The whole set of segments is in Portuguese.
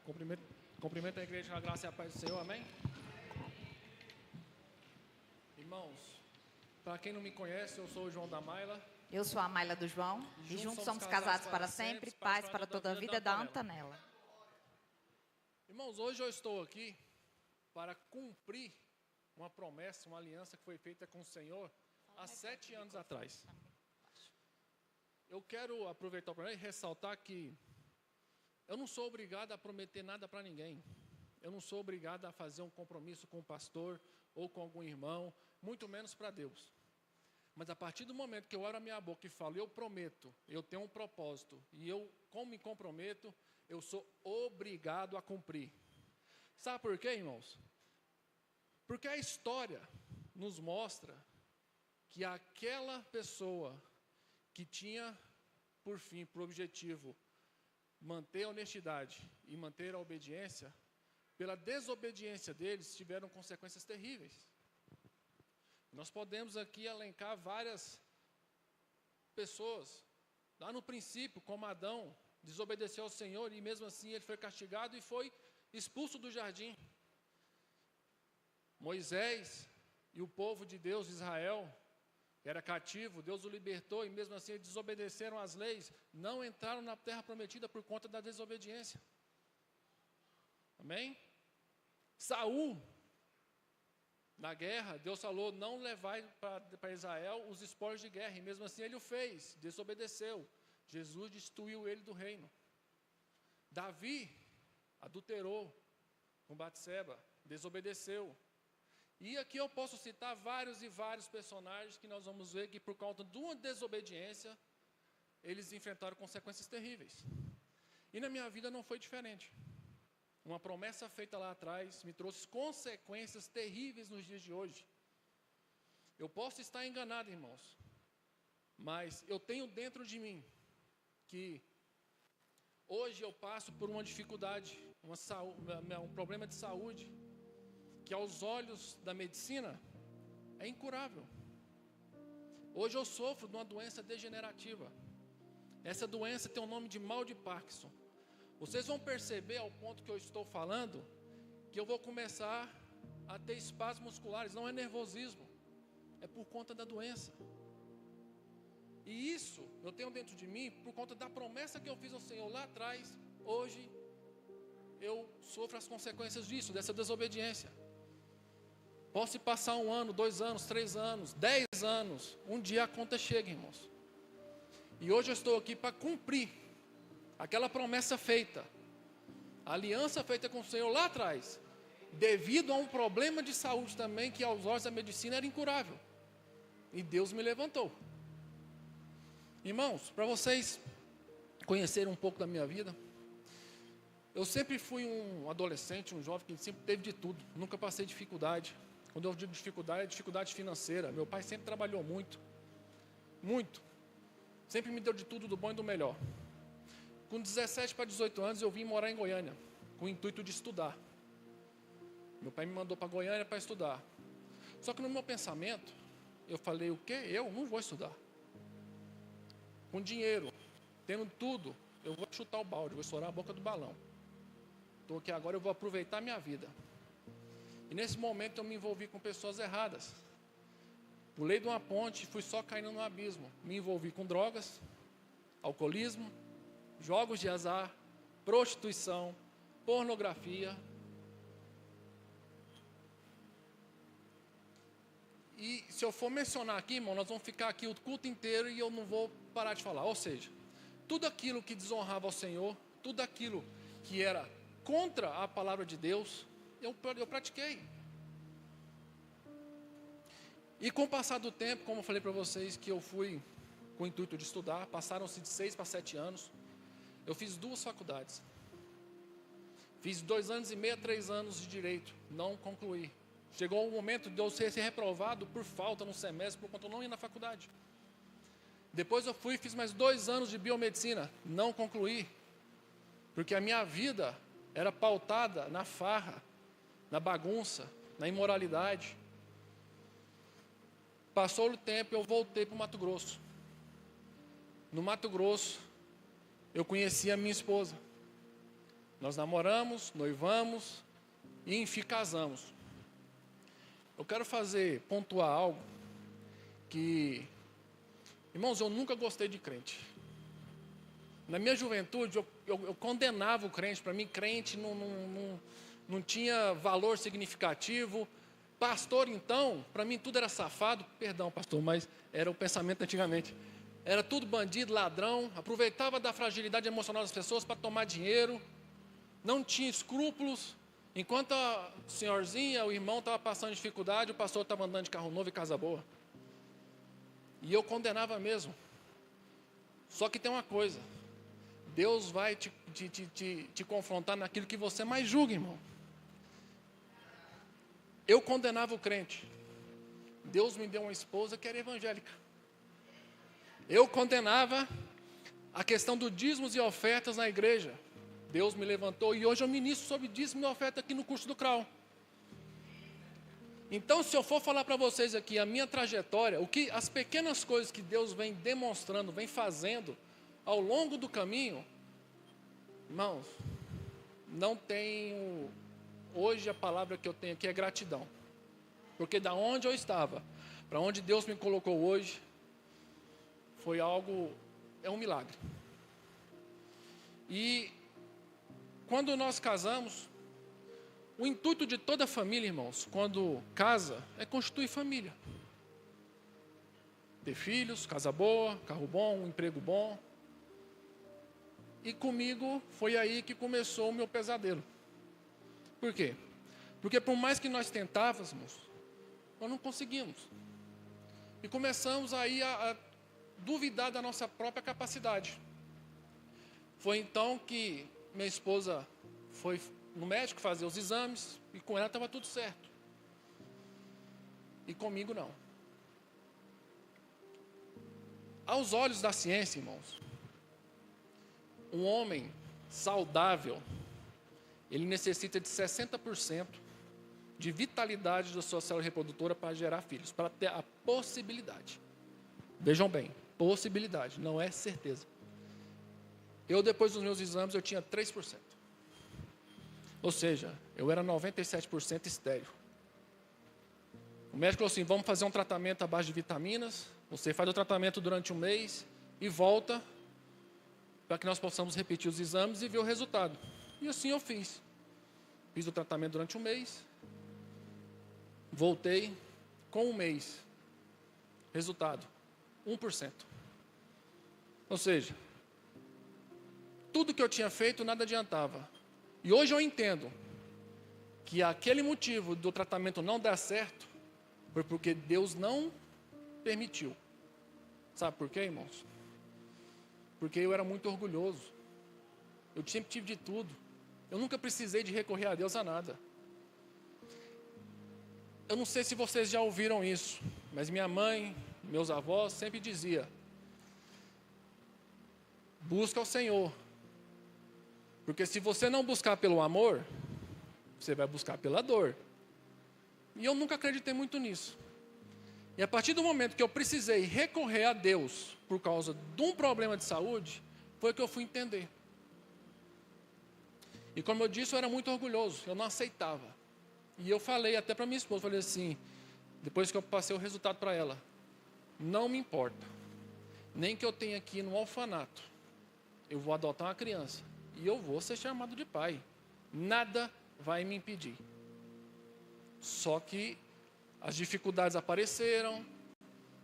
Cumprimento a igreja com a graça e a paz do Senhor, amém? Irmãos, para quem não me conhece, eu sou o João da Maila. Eu sou a Maila do João e juntos somos casados para sempre, paz para toda a vida da Antonella. Irmãos, hoje eu estou aqui para cumprir uma promessa, uma aliança que foi feita com o Senhor há 7 anos atrás. Eu quero aproveitar para ressaltar que eu não sou obrigado a prometer nada para ninguém. Eu não sou obrigado a fazer um compromisso com o pastor ou com algum irmão, muito menos para Deus. Mas a partir do momento que eu abro a minha boca e falo, eu prometo, eu tenho um propósito, e eu, como me comprometo, eu sou obrigado a cumprir. Sabe por quê, irmãos? Porque a história nos mostra que aquela pessoa que tinha, por fim, por objetivo, manter a honestidade e manter a obediência, pela desobediência deles, tiveram consequências terríveis. Nós podemos aqui elencar várias pessoas. Lá no princípio, como Adão, desobedeceu ao Senhor e mesmo assim ele foi castigado e foi expulso do jardim. Moisés e o povo de Deus, Israel, que era cativo, Deus o libertou e mesmo assim eles desobedeceram às leis, não entraram na terra prometida por conta da desobediência. Amém? Saul, na guerra, Deus falou, não levai para Israel os espólios de guerra, e mesmo assim ele o fez, desobedeceu. Jesus destituiu ele do reino. Davi adulterou com Batseba, desobedeceu. E aqui eu posso citar vários e vários personagens que nós vamos ver que por causa de uma desobediência, eles enfrentaram consequências terríveis. E na minha vida não foi diferente. Uma promessa feita lá atrás me trouxe consequências terríveis nos dias de hoje. Eu posso estar enganado, irmãos, mas eu tenho dentro de mim que hoje eu passo por uma dificuldade, um problema de saúde, que aos olhos da medicina é incurável. Hoje eu sofro de uma doença degenerativa. Essa doença tem o nome de mal de Parkinson. Vocês vão perceber ao ponto que eu estou falando, que eu vou começar a ter espasmos musculares, não é nervosismo, é por conta da doença. E isso eu tenho dentro de mim por conta da promessa que eu fiz ao Senhor lá atrás. Hoje eu sofro as consequências disso, dessa desobediência. Posso passar 1 ano, 2 anos, 3 anos, 10 anos, um dia a conta chega, irmãos. E hoje eu estou aqui para cumprir aquela promessa feita, a aliança feita com o Senhor lá atrás, devido a um problema de saúde também, que aos olhos da medicina era incurável. E Deus me levantou. Irmãos, para vocês conhecerem um pouco da minha vida, eu sempre fui um adolescente, um jovem que sempre teve de tudo, nunca passei dificuldade. Quando eu digo dificuldade, é dificuldade financeira. Meu pai sempre trabalhou muito, muito. Sempre me deu de tudo, do bom e do melhor. Com 17 para 18 anos, eu vim morar em Goiânia, com o intuito de estudar. Meu pai me mandou para Goiânia para estudar. Só que no meu pensamento, eu falei, o quê? Eu não vou estudar. Com dinheiro, tendo tudo, eu vou chutar o balde, vou estourar a boca do balão. Estou aqui agora, eu vou aproveitar a minha vida. E nesse momento eu me envolvi com pessoas erradas. Pulei de uma ponte, fui só caindo no abismo. Me envolvi com drogas, alcoolismo, jogos de azar, prostituição, pornografia. E se eu for mencionar aqui, irmão, nós vamos ficar aqui o culto inteiro e eu não vou parar de falar. Ou seja, tudo aquilo que desonrava ao Senhor, tudo aquilo que era contra a palavra de Deus, eu pratiquei. E com o passar do tempo, como eu falei para vocês, que eu fui com o intuito de estudar, passaram-se de 6 para 7 anos, eu fiz 2 faculdades. Fiz 2 anos e meio, 3 anos de direito, não concluí. Chegou o momento de eu ser reprovado por falta no semestre, por conta eu não ir na faculdade. Depois eu fui e fiz mais 2 anos de biomedicina, não concluí. Porque a minha vida era pautada na farra, na bagunça, na imoralidade. Passou o tempo, eu voltei para o Mato Grosso. No Mato Grosso, eu conheci a minha esposa. Nós namoramos, noivamos e, enfim, casamos. Eu quero pontuar algo que... Irmãos, eu nunca gostei de crente. Na minha juventude, eu condenava o crente. Para mim, crente não tinha valor significativo. Pastor, então, para mim tudo era safado. Perdão, pastor, mas era o pensamento antigamente. Era tudo bandido, ladrão. Aproveitava da fragilidade emocional das pessoas para tomar dinheiro. Não tinha escrúpulos. Enquanto a senhorzinha, o irmão estava passando dificuldade, o pastor estava andando de carro novo e casa boa. E eu condenava mesmo. Só que tem uma coisa. Deus vai te confrontar naquilo que você mais julga, irmão. Eu condenava o crente. Deus me deu uma esposa que era evangélica. Eu condenava a questão do dízimos e ofertas na igreja. Deus me levantou e hoje eu ministro sobre dízimo e oferta aqui no curso do CRAU. Então, se eu for falar para vocês aqui a minha trajetória, as pequenas coisas que Deus vem demonstrando, vem fazendo ao longo do caminho, irmãos, não tenho, hoje a palavra que eu tenho aqui é gratidão. Porque da onde eu estava, para onde Deus me colocou hoje, foi algo, é um milagre. E quando nós casamos, o intuito de toda família, irmãos, quando casa, é constituir família. Ter filhos, casa boa, carro bom, um emprego bom. E comigo foi aí que começou o meu pesadelo. Por quê? Porque por mais que nós tentávamos, nós não conseguimos. E começamos aí a duvidar da nossa própria capacidade. Foi então que minha esposa foi no médico fazer os exames, e com ela estava tudo certo. E comigo não. Aos olhos da ciência, irmãos, um homem saudável, ele necessita de 60% de vitalidade da sua célula reprodutora para gerar filhos, para ter a possibilidade. Vejam bem, possibilidade, não é certeza. Eu, depois dos meus exames, eu tinha 3%. Ou seja, eu era 97% estéril. O médico falou assim, vamos fazer um tratamento à base de vitaminas, você faz o tratamento durante um mês e volta para que nós possamos repetir os exames e ver o resultado. E assim eu fiz. Fiz o tratamento durante um mês, voltei com um mês. Resultado, 1%. Ou seja, tudo que eu tinha feito nada adiantava. E hoje eu entendo que aquele motivo do tratamento não dar certo foi porque Deus não permitiu. Sabe por quê, irmãos? Porque eu era muito orgulhoso. Eu sempre tive de tudo. Eu nunca precisei de recorrer a Deus a nada. Eu não sei se vocês já ouviram isso, mas minha mãe, meus avós sempre diziam: busca o Senhor. Porque se você não buscar pelo amor, você vai buscar pela dor. E eu nunca acreditei muito nisso. E a partir do momento que eu precisei recorrer a Deus por causa de um problema de saúde, foi que eu fui entender. E como eu disse, eu era muito orgulhoso, eu não aceitava. E eu falei até para minha esposa, falei assim, depois que eu passei o resultado para ela, não me importa, nem que eu tenha aqui no orfanato, eu vou adotar uma criança. E eu vou ser chamado de pai. Nada vai me impedir. Só que as dificuldades apareceram,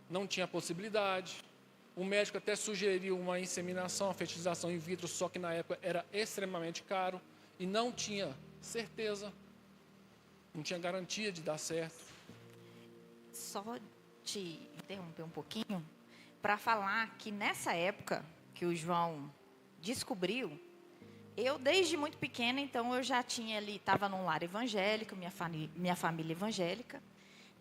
não tinha possibilidade. O médico até sugeriu uma inseminação, uma fertilização in vitro, só que na época era extremamente caro e não tinha certeza, não tinha garantia de dar certo. Só te interromper um pouquinho, para falar que nessa época que o João descobriu, eu, desde muito pequena, então, eu já tinha ali, estava num lar evangélico, minha família evangélica,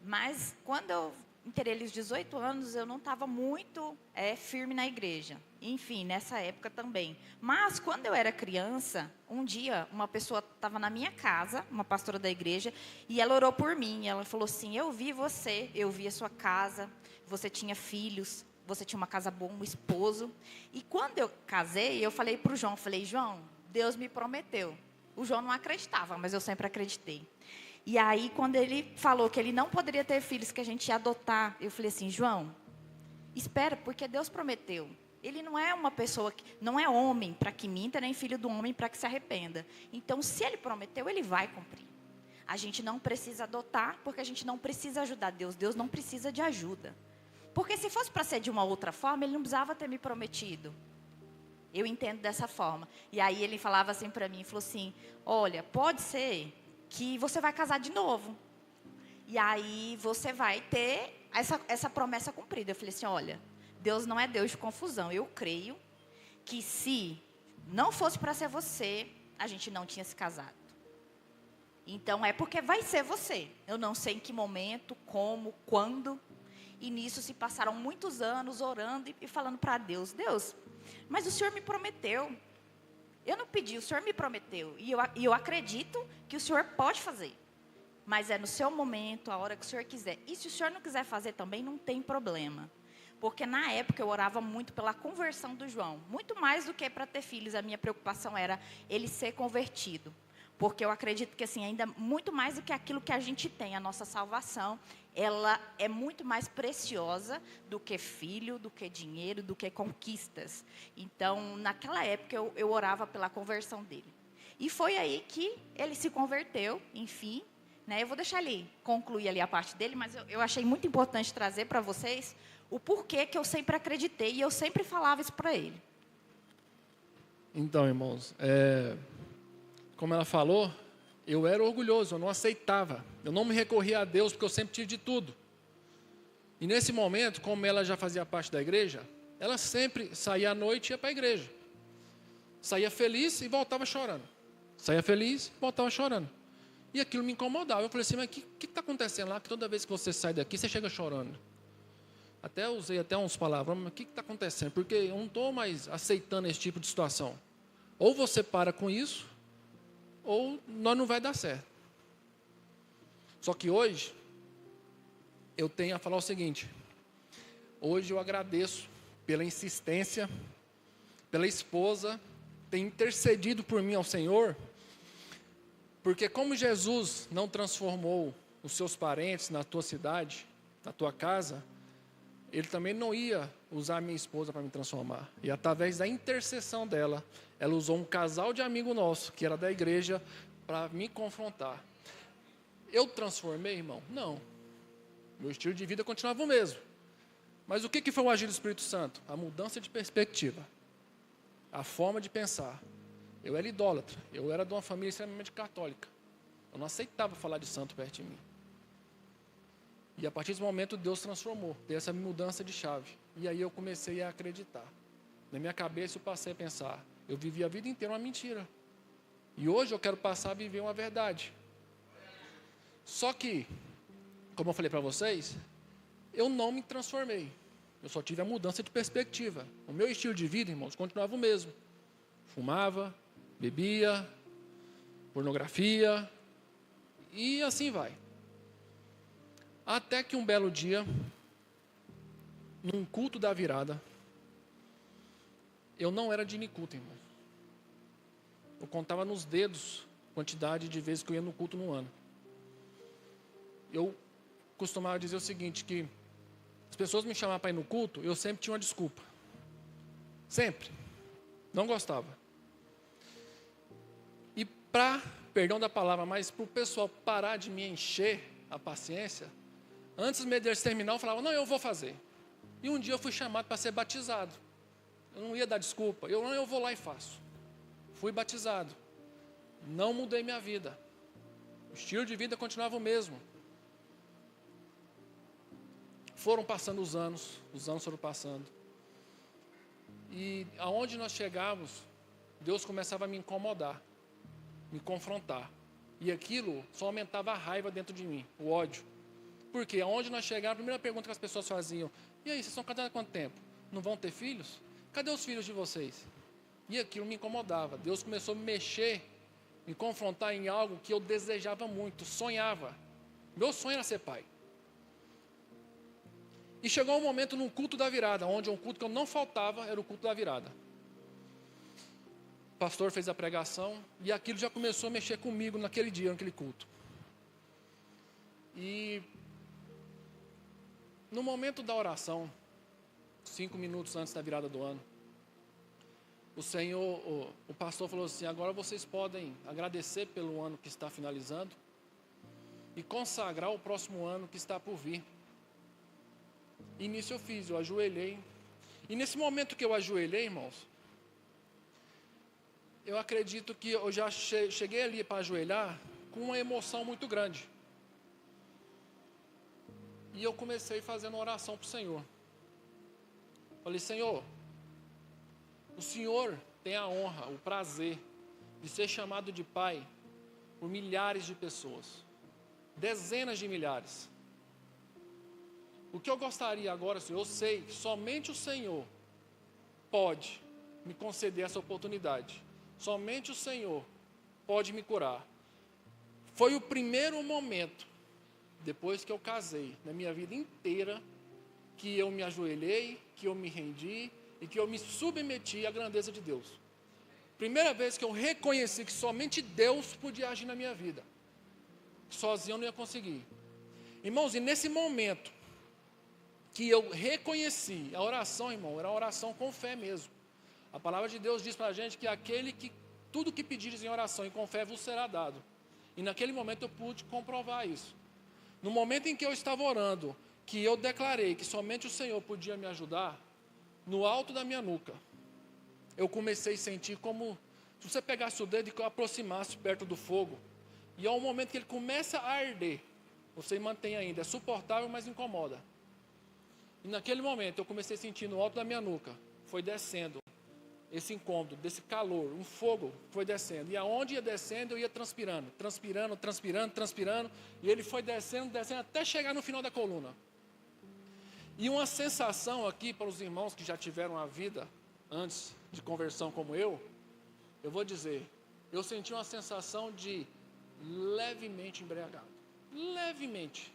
mas quando eu inteirei ali os 18 anos, eu não estava muito firme na igreja. Enfim, nessa época também. Mas, quando eu era criança, um dia, uma pessoa estava na minha casa, uma pastora da igreja, e ela orou por mim. Ela falou assim, eu vi você, eu vi a sua casa, você tinha filhos, você tinha uma casa boa, um esposo. E quando eu casei, eu falei para o João, João, Deus me prometeu O João não acreditava, mas eu sempre acreditei. E aí, quando ele falou que ele não poderia ter filhos, que a gente ia adotar, eu falei assim, João, espera, porque Deus prometeu. Ele não é uma pessoa, não é homem para que minta, nem filho do homem para que se arrependa. Então, se ele prometeu, ele vai cumprir. A gente não precisa adotar, porque a gente não precisa ajudar Deus. Deus não precisa de ajuda. Porque se fosse para ser de uma outra forma, ele não precisava ter me prometido. Eu entendo dessa forma. E aí ele falava assim para mim, falou assim, olha, pode ser que você vai casar de novo. E aí você vai ter essa promessa cumprida. Eu falei assim, olha, Deus não é Deus de confusão. Eu creio que se não fosse para ser você, a gente não tinha se casado. Então é porque vai ser você. Eu não sei em que momento, como, quando. E nisso se passaram muitos anos orando e falando para Deus, Deus, mas o Senhor me prometeu. Eu não pedi, o Senhor me prometeu. E eu acredito que o Senhor pode fazer. Mas é no seu momento, a hora que o Senhor quiser. E se o Senhor não quiser fazer também, não tem problema. Porque na época eu orava muito pela conversão do João. Muito mais do que para ter filhos. A minha preocupação era ele ser convertido. Porque eu acredito que assim, ainda muito mais do que aquilo que a gente tem, a nossa salvação, ela é muito mais preciosa do que filho, do que dinheiro, do que conquistas. Então, naquela época, eu orava pela conversão dele. E foi aí que ele se converteu, enfim. Né? Eu vou deixar ele concluir ali a parte dele, mas eu achei muito importante trazer para vocês o porquê que eu sempre acreditei e eu sempre falava isso para ele. Então, irmãos, como ela falou, eu era orgulhoso, eu não aceitava. Eu não me recorria a Deus porque eu sempre tive de tudo. E nesse momento, como ela já fazia parte da igreja, ela sempre saía à noite e ia para a igreja. Saía feliz e voltava chorando. Saía feliz e voltava chorando. E aquilo me incomodava. Eu falei assim, mas o que está acontecendo lá? Que toda vez que você sai daqui, você chega chorando. Até usei uns palavrões, mas o que está acontecendo? Porque eu não estou mais aceitando esse tipo de situação. Ou você para com isso, ou nós não vai dar certo. Só que hoje, eu tenho a falar o seguinte. Hoje eu agradeço pela insistência, pela esposa, ter intercedido por mim ao Senhor, porque como Jesus não transformou os seus parentes na tua cidade, na tua casa, Ele também não ia usar a minha esposa para me transformar. E através da intercessão dela, ela usou um casal de amigo nosso, que era da igreja, para me confrontar. Eu transformei, irmão? Não. Meu estilo de vida continuava o mesmo. Mas o que foi o agir do Espírito Santo? A mudança de perspectiva. A forma de pensar. Eu era idólatra. Eu era de uma família extremamente católica. Eu não aceitava falar de santo perto de mim. E a partir desse momento Deus transformou. Teve essa mudança de chave. E aí eu comecei a acreditar. Na minha cabeça eu passei a pensar. Eu vivi a vida inteira uma mentira. E hoje eu quero passar a viver uma verdade. Só que, como eu falei para vocês, eu não me transformei. Eu só tive a mudança de perspectiva. O meu estilo de vida, irmãos, continuava o mesmo. Fumava, bebia, pornografia, e assim vai. Até que um belo dia, num culto da virada, eu não era de ir culto, irmão. Eu contava nos dedos a quantidade de vezes que eu ia no culto no ano. Eu costumava dizer o seguinte, que as pessoas me chamavam para ir no culto, eu sempre tinha uma desculpa. Sempre. Não gostava. E para, perdão da palavra, mas para o pessoal parar de me encher a paciência, antes mesmo deles terminar, eu falava, não, eu vou fazer. E um dia eu fui chamado para ser batizado. Eu não ia dar desculpa. Eu vou lá e faço. Fui batizado. Não mudei minha vida. O estilo de vida continuava o mesmo. Foram passando os anos foram passando. E aonde nós chegávamos, Deus começava a me incomodar, me confrontar. E aquilo só aumentava a raiva dentro de mim, o ódio. Porque aonde nós chegávamos, a primeira pergunta que as pessoas faziam, e aí, vocês estão casados há quanto tempo? Não vão ter filhos? Cadê os filhos de vocês? E aquilo me incomodava. Deus começou a me mexer, me confrontar em algo que eu desejava muito, sonhava. Meu sonho era ser pai. E chegou um momento num culto da virada, onde um culto que eu não faltava era o culto da virada. pastor fez a pregação e aquilo já começou a mexer comigo naquele dia, naquele culto. E no momento da oração, 5 minutos antes da virada do ano, o pastor falou assim: agora vocês podem agradecer pelo ano que está finalizando e consagrar o próximo ano que está por vir. E nisso eu fiz, eu ajoelhei. E nesse momento que eu ajoelhei, irmãos, eu acredito que eu já cheguei ali para ajoelhar com uma emoção muito grande. E eu comecei fazendo uma oração para o Senhor. Falei: Senhor, o Senhor tem a honra, o prazer de ser chamado de Pai por milhares de pessoas, dezenas de milhares. O que eu gostaria agora, Senhor, eu sei que somente o Senhor pode me conceder essa oportunidade. Somente o Senhor pode me curar. Foi o primeiro momento, depois que eu casei, na minha vida inteira, que eu me ajoelhei, que eu me rendi e que eu me submeti à grandeza de Deus. Primeira vez que eu reconheci que somente Deus podia agir na minha vida. Sozinho eu não ia conseguir. Irmãos, e nesse momento que eu reconheci a oração, irmão, era uma oração com fé mesmo. A palavra de Deus diz para a gente que tudo que pedires em oração e com fé vos será dado. E naquele momento eu pude comprovar isso. No momento em que eu estava orando, que eu declarei que somente o Senhor podia me ajudar, no alto da minha nuca, eu comecei a sentir como se você pegasse o dedo e aproximasse perto do fogo, e ao momento que ele começa a arder, você mantém ainda, é suportável, mas incomoda. E naquele momento eu comecei a sentir no alto da minha nuca, foi descendo esse incômodo, desse calor, um fogo foi descendo, e aonde ia descendo eu ia transpirando, e ele foi descendo, até chegar no final da coluna. E uma sensação aqui para os irmãos que já tiveram a vida antes de conversão como eu vou dizer, eu senti uma sensação de levemente embriagado, levemente,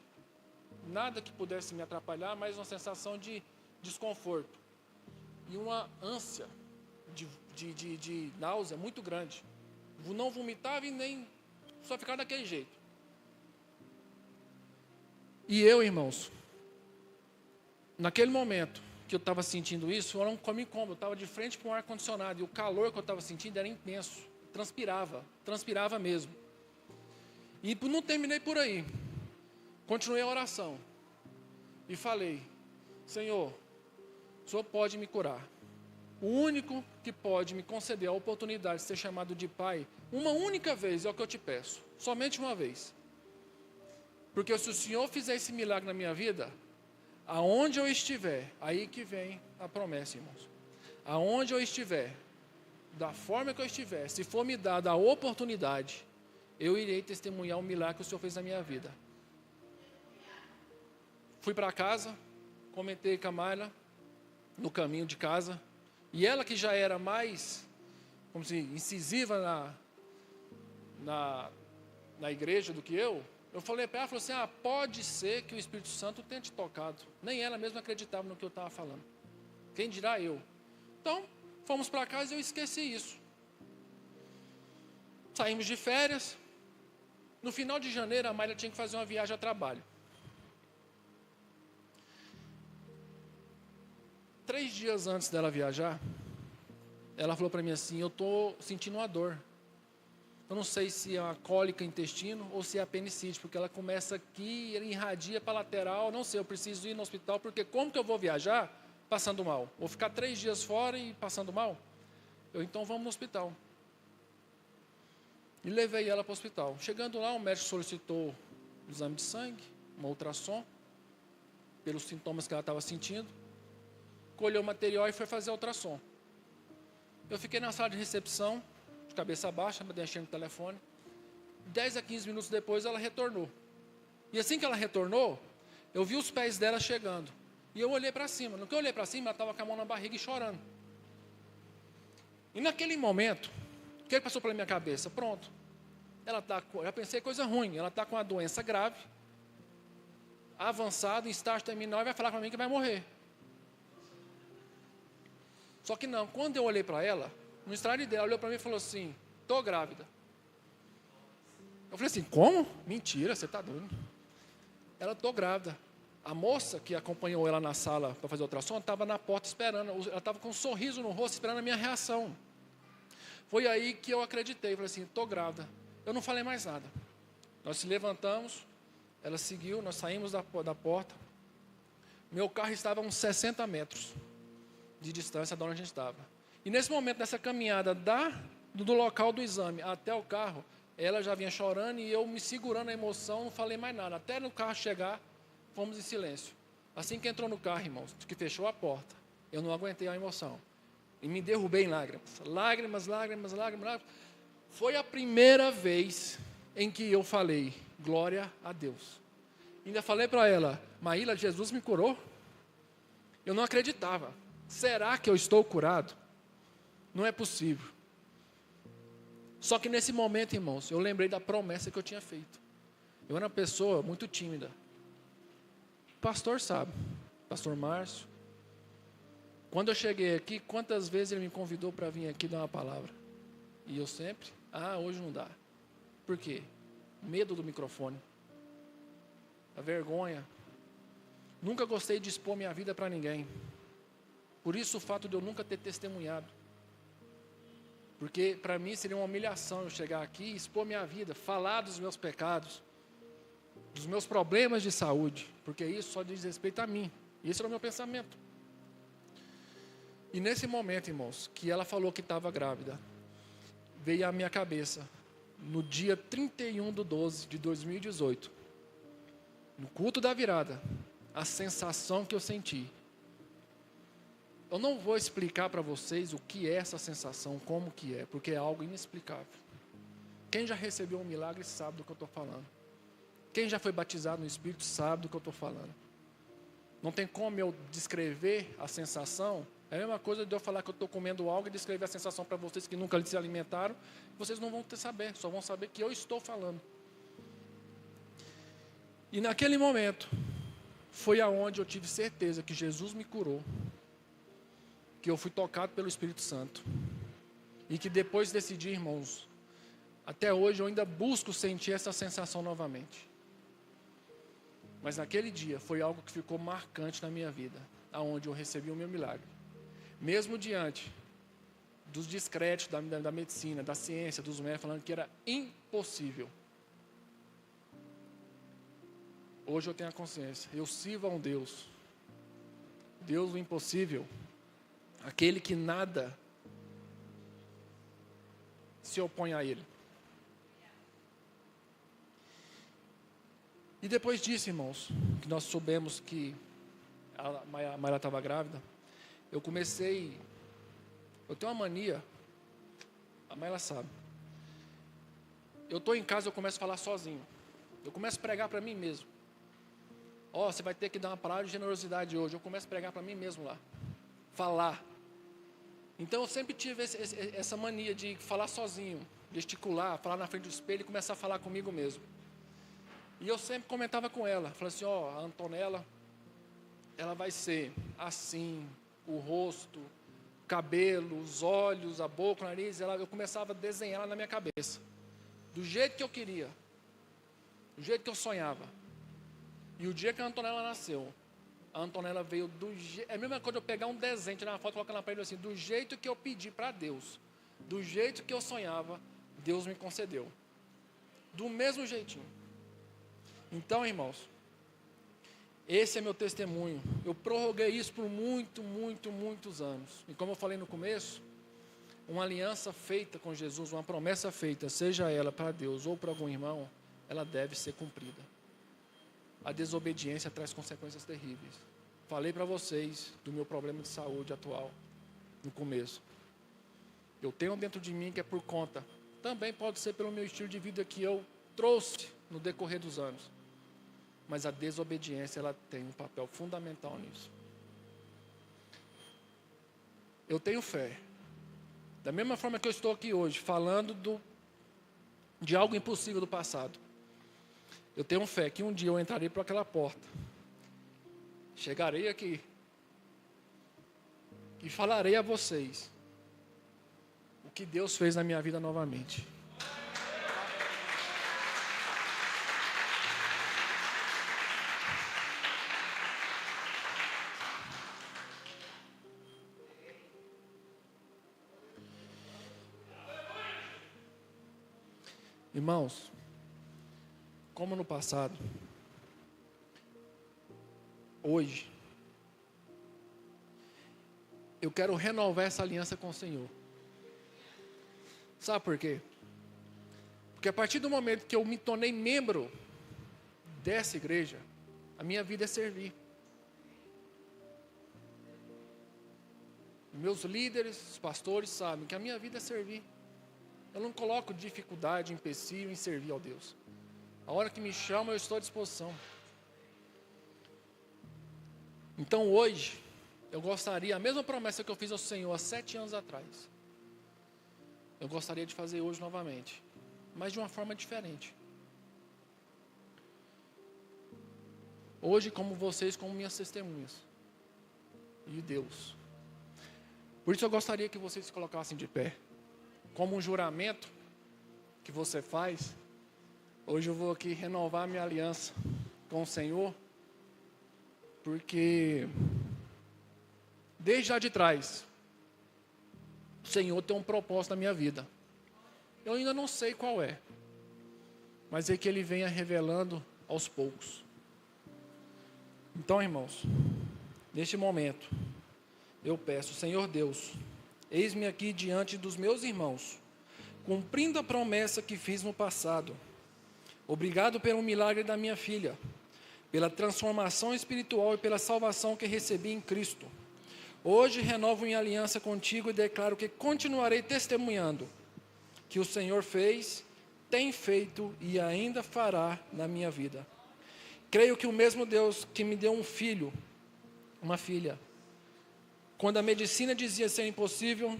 nada que pudesse me atrapalhar, mas uma sensação de desconforto, e uma ânsia de náusea muito grande, não vomitava e nem só ficava daquele jeito. E eu, irmãos, naquele momento que eu estava sentindo isso, era um incômodo, eu estava de frente para um ar-condicionado, e o calor que eu estava sentindo era intenso, transpirava mesmo. E não terminei por aí, continuei a oração, e falei: Senhor, o Senhor pode me curar. O único que pode me conceder a oportunidade de ser chamado de Pai, uma única vez é o que eu te peço, somente uma vez. Porque se o Senhor fizer esse milagre na minha vida, aonde eu estiver, aí que vem a promessa, irmãos. Aonde eu estiver, da forma que eu estiver, se for me dada a oportunidade, eu irei testemunhar o milagre que o Senhor fez na minha vida. Fui para casa, comentei com a Mayla, no caminho de casa, e ela que já era mais, como se incisiva na igreja do que eu falei para ela, falou assim: pode ser que o Espírito Santo tenha te tocado. Nem ela mesma acreditava no que eu estava falando. Quem dirá eu? Então, fomos para casa e eu esqueci isso. Saímos de férias. No final de janeiro, a Mayra tinha que fazer uma viagem a trabalho. 3 dias antes dela viajar, ela falou para mim assim: eu estou sentindo uma dor. Eu não sei se é uma cólica intestino ou se é apendicite, porque ela começa aqui, ela irradia para a lateral, não sei, eu preciso ir no hospital, porque como que eu vou viajar passando mal? Vou ficar 3 dias fora e passando mal? Então vamos no hospital. E levei ela para o hospital. Chegando lá, o médico solicitou um exame de sangue, uma ultrassom, pelos sintomas que ela estava sentindo. Colheu o material e foi fazer a ultrassom. Eu fiquei na sala de recepção, de cabeça baixa, mexendo no telefone. 10 a 15 minutos depois ela retornou. E assim que ela retornou, eu vi os pés dela chegando. E eu olhei para cima. No que eu olhei para cima, ela estava com a mão na barriga e chorando. E naquele momento, o que passou pela minha cabeça? Pronto. Já pensei coisa ruim. Ela está com uma doença grave, avançada, em estágio terminal, e vai falar para mim que vai morrer. Só que não, quando eu olhei para ela, No estrade dela, ela olhou para mim e falou assim, tô grávida. Eu falei assim, como? Mentira, você tá doido. Ela, tô grávida. A moça que acompanhou ela na sala para fazer o ultrassom, estava na porta esperando, ela estava com um sorriso no rosto, esperando a minha reação. Foi aí que eu acreditei, falei assim, tô grávida. Eu não falei mais nada. Nós se levantamos, ela seguiu, nós saímos da porta. Meu carro estava a uns 60 metros de distância de onde a gente estava. E nesse momento, nessa caminhada do local do exame até o carro, ela já vinha chorando e eu me segurando a emoção, não falei mais nada. Até no carro chegar, fomos em silêncio. Assim que entrou no carro, irmãos, que fechou a porta, eu não aguentei a emoção. E me derrubei em lágrimas. Lágrimas, lágrimas, lágrimas, lágrimas. Foi a primeira vez em que eu falei, glória a Deus. Ainda falei para ela, Maíla, Jesus me curou? Eu não acreditava. Será que eu estou curado? Não é possível. Só que nesse momento, irmãos, eu lembrei da promessa que eu tinha feito. Eu era uma pessoa muito tímida. O pastor sabe, pastor Márcio. Quando eu cheguei aqui, quantas vezes ele me convidou para vir aqui dar uma palavra? E eu sempre, hoje não dá. Por quê? Medo do microfone. A vergonha. Nunca gostei de expor minha vida para ninguém. Por isso o fato de eu nunca ter testemunhado. Porque para mim seria uma humilhação eu chegar aqui e expor minha vida, falar dos meus pecados, dos meus problemas de saúde, porque isso só diz respeito a mim. Esse era o meu pensamento. E nesse momento, irmãos, que ela falou que estava grávida, veio à minha cabeça, no dia 31/12 de 2018, no culto da virada, a sensação que eu senti. Eu não vou explicar para vocês o que é essa sensação, como que é, porque é algo inexplicável. Quem já recebeu um milagre sabe do que eu estou falando. Quem já foi batizado no Espírito sabe do que eu estou falando. Não tem como eu descrever a sensação. É a mesma coisa de eu falar que eu estou comendo algo e descrever a sensação para vocês que nunca se alimentaram. Vocês não vão saber, só vão saber que eu estou falando. E naquele momento, foi aonde eu tive certeza que Jesus me curou. Que eu fui tocado pelo Espírito Santo. E que depois desse dia, irmãos, até hoje eu ainda busco sentir essa sensação novamente. Mas naquele dia foi algo que ficou marcante na minha vida, aonde eu recebi o meu milagre. Mesmo diante dos descréditos da medicina, da ciência, dos médicos, falando que era impossível. Hoje eu tenho a consciência, eu sirvo a um Deus. Deus do impossível. Aquele que nada se opõe a Ele. E depois disso, irmãos, que nós soubemos que a Maíla estava grávida, eu tenho uma mania, a Maíla sabe. Eu estou em casa, eu começo a falar sozinho. Eu começo a pregar para mim mesmo. Você vai ter que dar uma palavra de generosidade hoje. Eu começo a pregar para mim mesmo lá. Falar. Então eu sempre tive essa mania de falar sozinho, gesticular, falar na frente do espelho e começar a falar comigo mesmo. E eu sempre comentava com ela, falava assim, a Antonella, ela vai ser assim, o rosto, o cabelo, os olhos, a boca, o nariz, eu começava a desenhar ela na minha cabeça, do jeito que eu queria, do jeito que eu sonhava. E o dia que a Antonella nasceu, a Antonella veio é a mesma coisa eu pegar um desenho, tirar uma foto e colocar na parede assim, do jeito que eu pedi para Deus, do jeito que eu sonhava, Deus me concedeu. Do mesmo jeitinho. Então, irmãos, esse é meu testemunho. Eu prorroguei isso por muitos anos. E como eu falei no começo, uma aliança feita com Jesus, uma promessa feita, seja ela para Deus ou para algum irmão, ela deve ser cumprida. A desobediência traz consequências terríveis. Falei para vocês do meu problema de saúde atual, no começo. Eu tenho dentro de mim que é por conta. Também pode ser pelo meu estilo de vida que eu trouxe no decorrer dos anos. Mas a desobediência, ela tem um papel fundamental nisso. Eu tenho fé. Da mesma forma que eu estou aqui hoje, falando de algo impossível do passado. Eu tenho fé que um dia eu entrarei por aquela porta. Chegarei aqui. E falarei a vocês que Deus fez na minha vida novamente. Irmãos, como no passado, hoje, eu quero renovar essa aliança com o Senhor. Sabe por quê? Porque a partir do momento que eu me tornei membro dessa igreja, a minha vida é servir. Meus líderes, os pastores sabem que a minha vida é servir. Eu não coloco dificuldade, empecilho em servir ao Deus. A hora que me chama, eu estou à disposição. Então hoje, eu gostaria, a mesma promessa que eu fiz ao Senhor há 7 anos atrás, eu gostaria de fazer hoje novamente, mas de uma forma diferente. Hoje, como vocês, como minhas testemunhas. E Deus. Por isso eu gostaria que vocês se colocassem de pé. Como um juramento que você faz, hoje eu vou aqui renovar minha aliança com o Senhor, porque desde lá de trás, o Senhor tem um propósito na minha vida. Eu ainda não sei qual é, mas é que Ele venha revelando aos poucos. Então, irmãos, neste momento, eu peço, Senhor Deus, eis-me aqui diante dos meus irmãos, cumprindo a promessa que fiz no passado. Obrigado pelo milagre da minha filha, pela transformação espiritual e pela salvação que recebi em Cristo. Hoje renovo minha aliança contigo e declaro que continuarei testemunhando que o Senhor fez, tem feito e ainda fará na minha vida. Creio que o mesmo Deus que me deu um filho, uma filha, quando a medicina dizia ser impossível,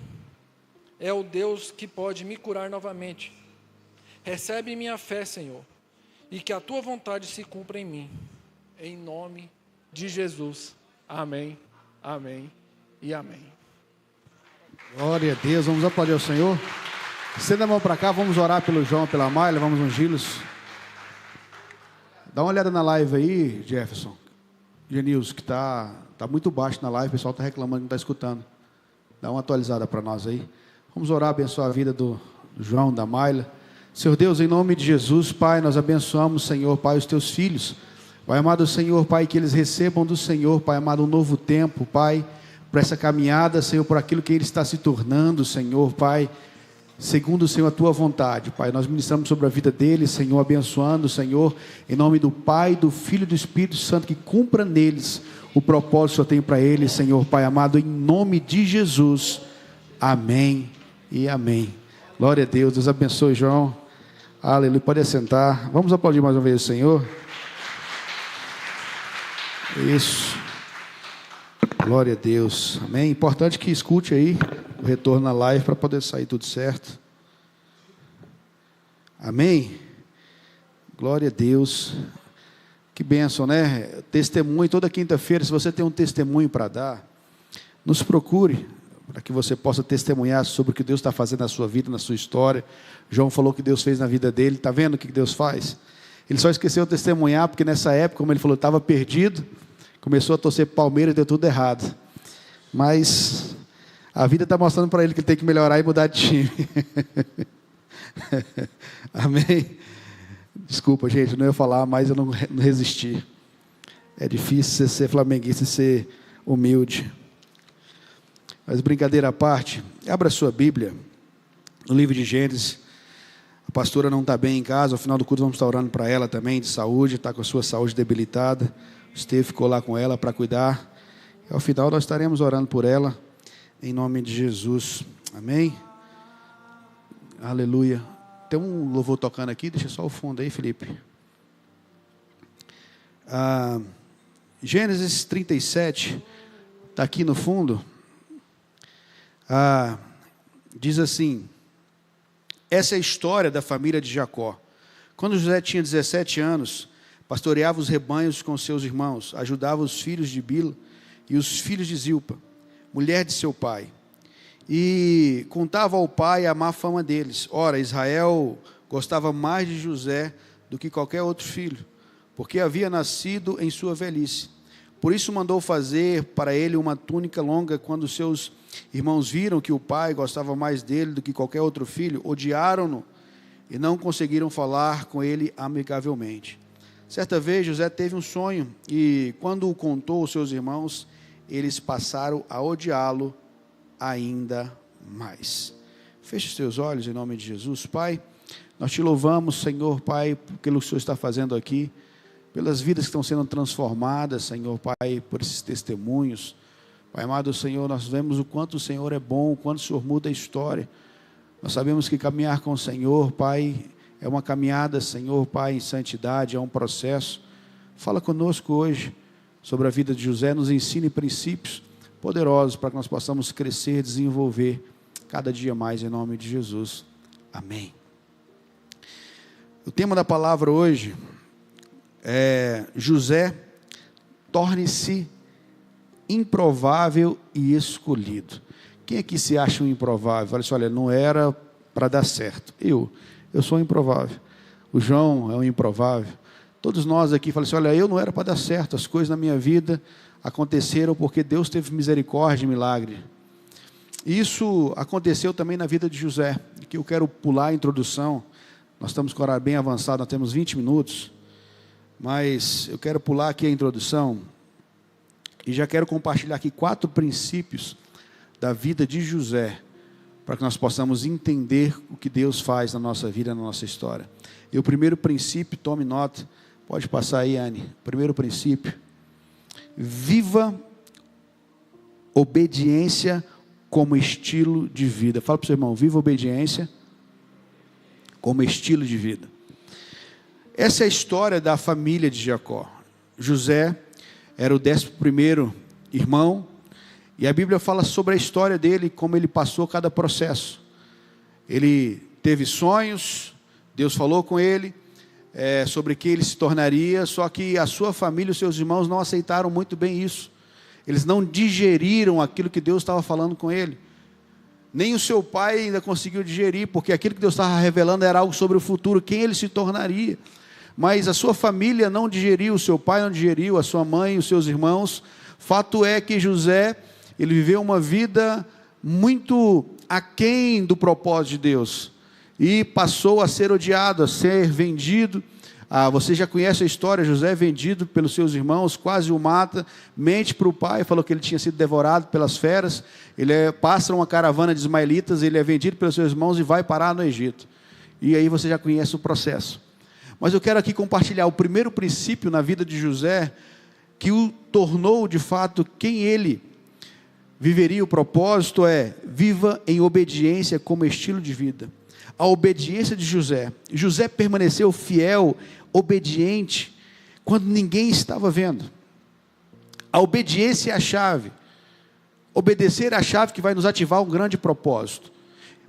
é o Deus que pode me curar novamente. Recebe minha fé, Senhor, e que a tua vontade se cumpra em mim. Em nome de Jesus. Amém, amém e amém. Glória a Deus, vamos aplaudir ao Senhor. Estenda a mão para cá, vamos orar pelo João, pela Mayla, vamos ungí-los. Dá uma olhada na live aí, Jefferson, Genilson, que está muito baixo na live, o pessoal está reclamando que não está escutando. Dá uma atualizada para nós aí. Vamos orar, abençoar a vida do João, da Mayla. Senhor Deus, em nome de Jesus, Pai, nós abençoamos, Senhor, Pai, os teus filhos. Pai amado Senhor, Pai, que eles recebam do Senhor, Pai amado, um novo tempo, Pai, para essa caminhada, Senhor, por aquilo que ele está se tornando, Senhor, Pai, segundo, Senhor, a tua vontade, Pai. Nós ministramos sobre a vida deles, Senhor, abençoando, Senhor, em nome do Pai, do Filho e do Espírito Santo, que cumpra neles o propósito que eu tenho para eles, Senhor, Pai amado, em nome de Jesus. Amém e amém. Glória a Deus. Deus abençoe, João. Aleluia. Pode assentar. Vamos aplaudir mais uma vez o Senhor. Isso. Glória a Deus. Amém. Importante que escute aí o retorno na live para poder sair tudo certo. Amém. Glória a Deus. Que bênção, né? Testemunho, toda quinta-feira, se você tem um testemunho para dar, nos procure, para que você possa testemunhar sobre o que Deus está fazendo na sua vida, na sua história. João falou que Deus fez na vida dele, está vendo o que Deus faz? Ele só esqueceu de testemunhar, porque nessa época, como ele falou, estava perdido, começou a torcer Palmeiras e deu tudo errado. Mas a vida está mostrando para ele que ele tem que melhorar e mudar de time. Amém? Desculpa, gente, eu não ia falar, mas eu não resisti. É difícil ser flamenguista e ser humilde. Mas brincadeira à parte, abra sua Bíblia, no livro de Gênesis. A pastora não está bem em casa, ao final do culto vamos estar orando para ela também, de saúde, está com a sua saúde debilitada. O Esteve ficou lá com ela para cuidar. E ao final nós estaremos orando por ela, em nome de Jesus. Amém? Aleluia. Tem um louvor tocando aqui, deixa só o fundo aí, Felipe. Gênesis 37, está aqui no fundo. Diz assim: essa é a história da família de Jacó. Quando José tinha 17 anos, pastoreava os rebanhos com seus irmãos, ajudava os filhos de Bila e os filhos de Zilpa, mulher de seu pai. e contava ao pai a má fama deles. Ora, Israel gostava mais de José do que qualquer outro filho, porque havia nascido em sua velhice. Por isso mandou fazer para ele uma túnica longa. Quando seus irmãos viram que o pai gostava mais dele do que qualquer outro filho, odiaram-no e não conseguiram falar com ele amigavelmente. Certa vez José teve um sonho e, quando o contou aos seus irmãos, eles passaram a odiá-lo ainda mais. Feche os teus olhos em nome de Jesus. Pai, nós te louvamos, Senhor, Pai, pelo que o Senhor está fazendo aqui, pelas vidas que estão sendo transformadas, Senhor, Pai, por esses testemunhos. Pai amado, Senhor, nós vemos o quanto o Senhor é bom, o quanto o Senhor muda a história. Nós sabemos que caminhar com o Senhor, Pai, é uma caminhada, Senhor, Pai, em santidade, é um processo. Fala conosco hoje sobre a vida de José, nos ensine princípios poderosos para que nós possamos crescer, desenvolver cada dia mais em nome de Jesus. Amém. O tema da palavra hoje é José, torne-se improvável e escolhido. Quem aqui se acha um improvável? Fala assim, olha, não era para dar certo. Eu sou um improvável. O João é um improvável. Todos nós aqui falamos assim, olha, eu não era para dar certo. As coisas na minha vida aconteceram porque Deus teve misericórdia e milagre. Isso aconteceu também na vida de José, que eu quero pular a introdução. Nós estamos com o horário bem avançado, nós temos 20 minutos. Mas eu quero pular aqui a introdução e já quero compartilhar aqui 4 princípios da vida de José, para que nós possamos entender o que Deus faz na nossa vida, na nossa história. E o primeiro princípio, tome nota, pode passar aí, Anne. Primeiro princípio, viva obediência como estilo de vida. Fala para o seu irmão, viva obediência como estilo de vida. Essa é a história da família de Jacó. José era o 11º irmão, e a Bíblia fala sobre a história dele, como ele passou cada processo. Ele teve sonhos, Deus falou com ele, sobre que ele se tornaria, só que a sua família, os seus irmãos não aceitaram muito bem isso. Eles não digeriram aquilo que Deus estava falando com ele. Nem o seu pai ainda conseguiu digerir, porque aquilo que Deus estava revelando era algo sobre o futuro, quem ele se tornaria. Mas a sua família não digeriu, o seu pai não digeriu, a sua mãe, os seus irmãos. Fato é que José, ele viveu uma vida muito aquém do propósito de Deus. E passou a ser odiado, a ser vendido. Você já conhece a história, José é vendido pelos seus irmãos, quase o mata, mente para o pai, falou que ele tinha sido devorado pelas feras. Ele passa uma caravana de ismaelitas, ele é vendido pelos seus irmãos e vai parar no Egito. E aí você já conhece o processo. Mas eu quero aqui compartilhar o primeiro princípio na vida de José, que o tornou de fato quem ele viveria. O propósito viva em obediência como estilo de vida. A obediência de José. José permaneceu fiel, obediente, quando ninguém estava vendo. A obediência é a chave. Obedecer é a chave que vai nos ativar um grande propósito.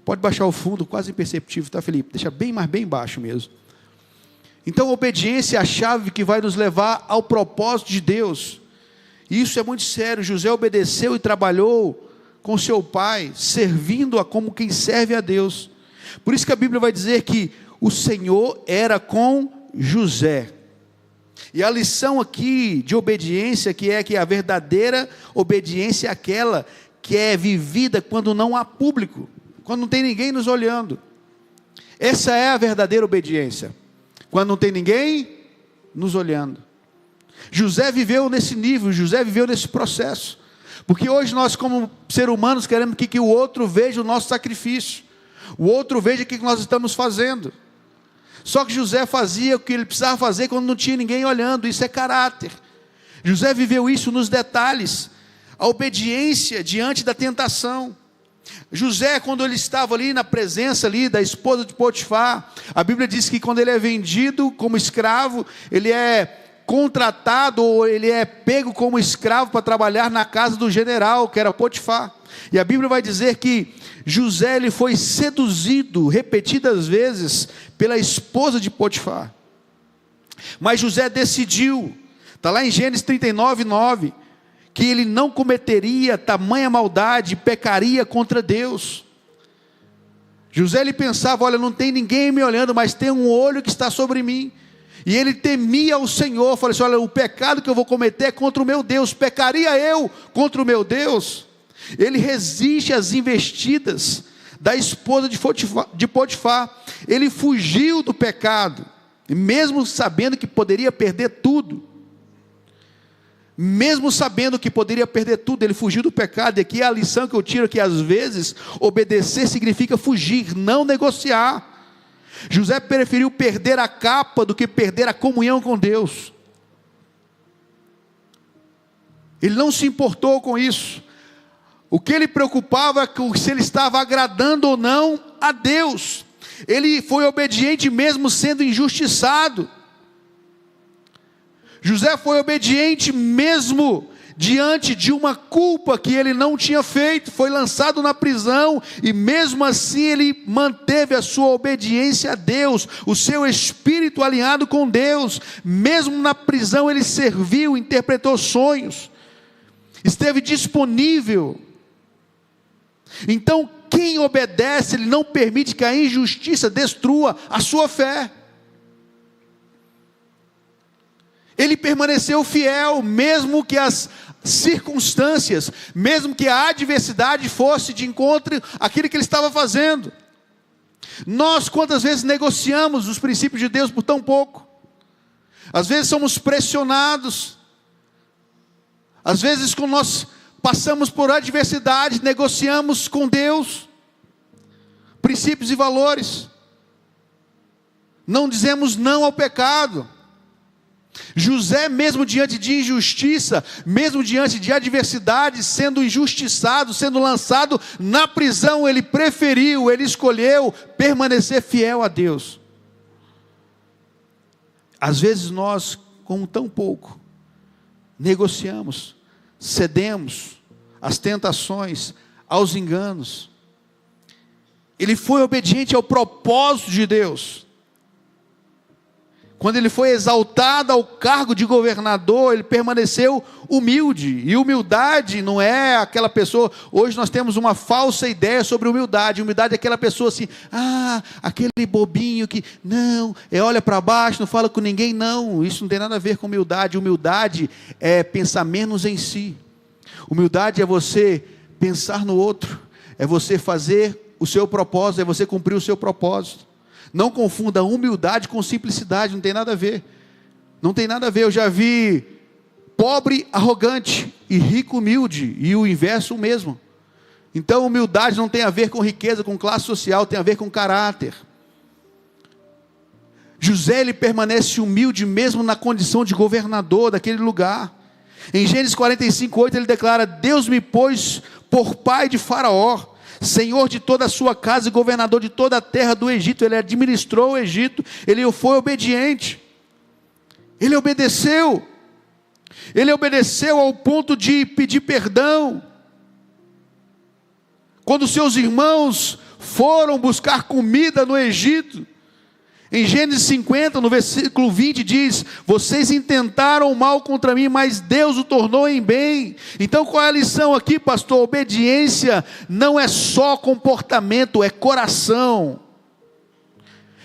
Pode baixar o fundo, quase imperceptível, tá, Felipe? Deixa bem, mas bem baixo mesmo. Então, a obediência é a chave que vai nos levar ao propósito de Deus. E isso é muito sério. José obedeceu e trabalhou com seu pai, servindo-a como quem serve a Deus. Por isso que a Bíblia vai dizer que o Senhor era com José. E a lição aqui de obediência, que a verdadeira obediência é aquela que é vivida quando não há público, quando não tem ninguém nos olhando. Essa é a verdadeira obediência. Quando não tem ninguém nos olhando. José viveu nesse nível, José viveu nesse processo. Porque hoje nós, como seres humanos, queremos que o outro veja o nosso sacrifício. O outro veja o que nós estamos fazendo. Só que José fazia o que ele precisava fazer quando não tinha ninguém olhando. Isso é caráter. José viveu isso nos detalhes. A obediência diante da tentação. José, quando ele estava ali na presença ali da esposa de Potifar, a Bíblia diz que quando ele é vendido como escravo, ele é contratado ou ele é pego como escravo para trabalhar na casa do general, que era Potifar. E a Bíblia vai dizer que José ele foi seduzido repetidas vezes pela esposa de Potifar. Mas José decidiu, está lá em Gênesis 39:9, que ele não cometeria tamanha maldade e pecaria contra Deus. José, ele pensava, olha, não tem ninguém me olhando, mas tem um olho que está sobre mim. E ele temia o Senhor, falou assim, olha, o pecado que eu vou cometer é contra o meu Deus, pecaria eu contra o meu Deus? Ele resiste às investidas da esposa de Potifar, ele fugiu do pecado, mesmo sabendo que poderia perder tudo. Mesmo sabendo que poderia perder tudo, ele fugiu do pecado. E aqui é a lição que eu tiro, que às vezes obedecer significa fugir, não negociar. José preferiu perder a capa do que perder a comunhão com Deus. Ele não se importou com isso. O que ele preocupava é se ele estava agradando ou não a Deus. Ele foi obediente mesmo sendo injustiçado. José foi obediente mesmo diante de uma culpa que ele não tinha feito, foi lançado na prisão, e mesmo assim ele manteve a sua obediência a Deus, o seu espírito alinhado com Deus. Mesmo na prisão ele serviu, interpretou sonhos, esteve disponível. Então quem obedece, ele não permite que a injustiça destrua a sua fé. Ele permaneceu fiel, mesmo que as circunstâncias, mesmo que a adversidade fosse de encontro àquilo que ele estava fazendo. Nós quantas vezes negociamos os princípios de Deus por tão pouco? Às vezes somos pressionados, às vezes quando nós passamos por adversidade, negociamos com Deus princípios e valores, não dizemos não ao pecado. José, mesmo diante de injustiça, mesmo diante de adversidade, sendo injustiçado, sendo lançado na prisão, ele preferiu, ele escolheu permanecer fiel a Deus. Às vezes nós, com tão pouco, negociamos, cedemos às tentações, aos enganos. Ele foi obediente ao propósito de Deus. Quando ele foi exaltado ao cargo de governador, ele permaneceu humilde. E humildade não é aquela pessoa... Hoje nós temos uma falsa ideia sobre humildade. Humildade é aquela pessoa assim... aquele bobinho que... Não, olha para baixo, não fala com ninguém. Não, isso não tem nada a ver com humildade. Humildade é pensar menos em si. Humildade é você pensar no outro. É você fazer o seu propósito. É você cumprir o seu propósito. Não confunda humildade com simplicidade, não tem nada a ver. Não tem nada a ver. Eu já vi pobre arrogante e rico humilde, e o inverso mesmo. Então humildade não tem a ver com riqueza, com classe social, tem a ver com caráter. José, ele permanece humilde mesmo na condição de governador daquele lugar. Em Gênesis 45:8 ele declara: Deus me pôs por pai de Faraó, senhor de toda a sua casa e governador de toda a terra do Egito. Ele administrou o Egito, ele foi obediente, ele obedeceu ao ponto de pedir perdão. Quando seus irmãos foram buscar comida no Egito, em Gênesis 50, no versículo 20 diz: vocês intentaram mal contra mim, mas Deus o tornou em bem. Então qual é a lição aqui, pastor? Obediência não é só comportamento, é coração.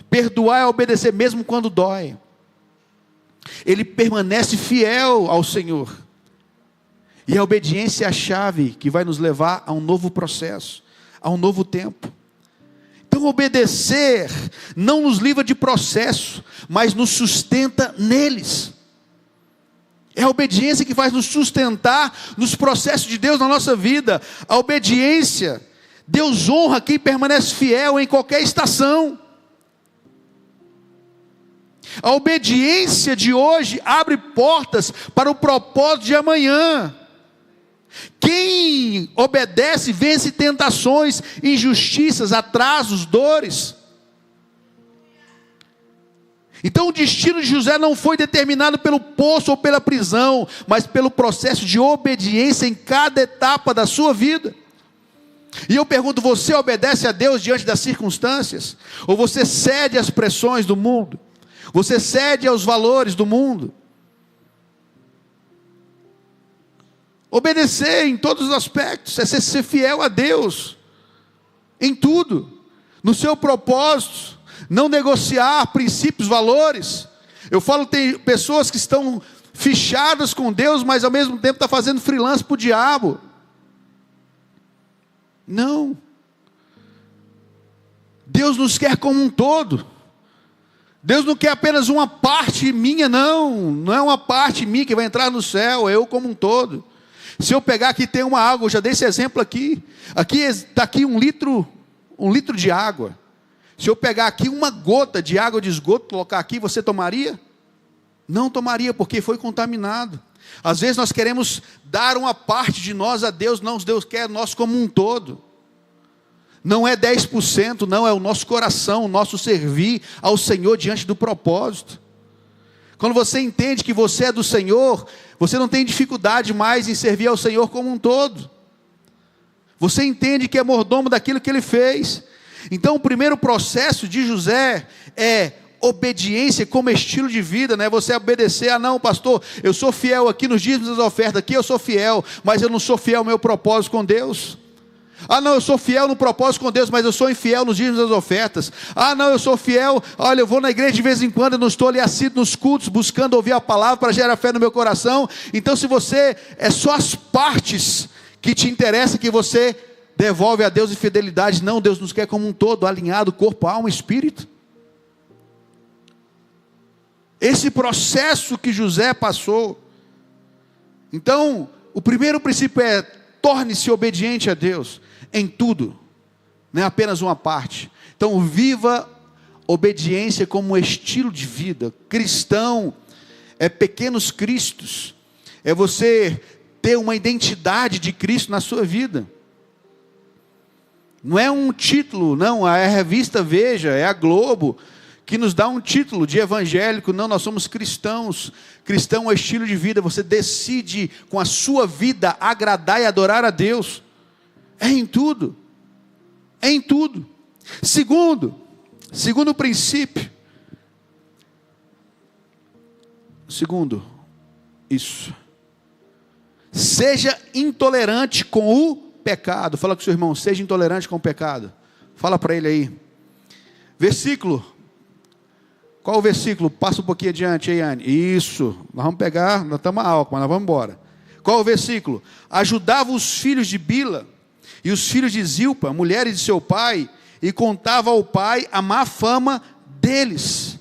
Perdoar é obedecer mesmo quando dói. Ele permanece fiel ao Senhor. E a obediência é a chave que vai nos levar a um novo processo, a um novo tempo. Então obedecer não nos livra de processo, mas nos sustenta neles. É a obediência que faz nos sustentar nos processos de Deus na nossa vida. A obediência, Deus honra quem permanece fiel em qualquer estação. A obediência de hoje abre portas para o propósito de amanhã. Quem obedece vence tentações, injustiças, atrasos, dores. Então o destino de José não foi determinado pelo poço ou pela prisão, mas pelo processo de obediência em cada etapa da sua vida. E eu pergunto, você obedece a Deus diante das circunstâncias? Ou você cede às pressões do mundo? Você cede aos valores do mundo? Obedecer em todos os aspectos, é ser fiel a Deus, em tudo, no seu propósito, não negociar princípios, valores. Eu falo, tem pessoas que estão fichadas com Deus, mas ao mesmo tempo estão fazendo freelance para o diabo. Não. Deus nos quer como um todo. Deus não quer apenas uma parte minha, não é uma parte minha que vai entrar no céu, é eu como um todo. Se eu pegar aqui, tem uma água, eu já dei esse exemplo aqui está aqui um litro de água. Se eu pegar aqui uma gota de água de esgoto, colocar aqui, você tomaria? Não tomaria, porque foi contaminado. Às vezes nós queremos dar uma parte de nós a Deus, não, Deus quer nós como um todo. Não é 10%, não, é o nosso coração, o nosso servir ao Senhor diante do propósito. Quando você entende que você é do Senhor, você não tem dificuldade mais em servir ao Senhor como um todo. Você entende que é mordomo daquilo que Ele fez. Então o primeiro processo de José é obediência como estilo de vida, né? Você obedecer, não, pastor, eu sou fiel aqui nos dízimos das ofertas, aqui eu sou fiel, mas eu não sou fiel ao meu propósito com Deus. Não, eu sou fiel no propósito com Deus, mas eu sou infiel nos dízimos das ofertas. Não, eu sou fiel, olha, eu vou na igreja de vez em quando, eu não estou ali assíduo nos cultos, buscando ouvir a palavra para gerar fé no meu coração. Então se você, é só as partes que te interessam, que você devolve a Deus em fidelidade. Não, Deus nos quer como um todo, alinhado, corpo, alma e espírito. Esse processo que José passou. Então, o primeiro princípio é: torne-se obediente a Deus em tudo, não é apenas uma parte. Então, viva obediência como um estilo de vida. Cristão é pequenos cristos, é você ter uma identidade de Cristo na sua vida. Não é um título, não, é a revista Veja, é a Globo, que nos dá um título de evangélico. Não, nós somos cristãos. Cristão é estilo de vida, você decide com a sua vida agradar e adorar a Deus. É em tudo, é em tudo. Segundo princípio, isso, seja intolerante com o pecado. Fala com o seu irmão, seja intolerante com o pecado. Fala para ele aí. Versículo. Qual o versículo? Passa um pouquinho adiante aí, Anne. Isso. Nós vamos pegar, nós estamos álcool, mas nós vamos embora. Qual o versículo? Ajudava os filhos de Bila e os filhos de Zilpa, mulheres de seu pai, e contava ao pai a má fama deles.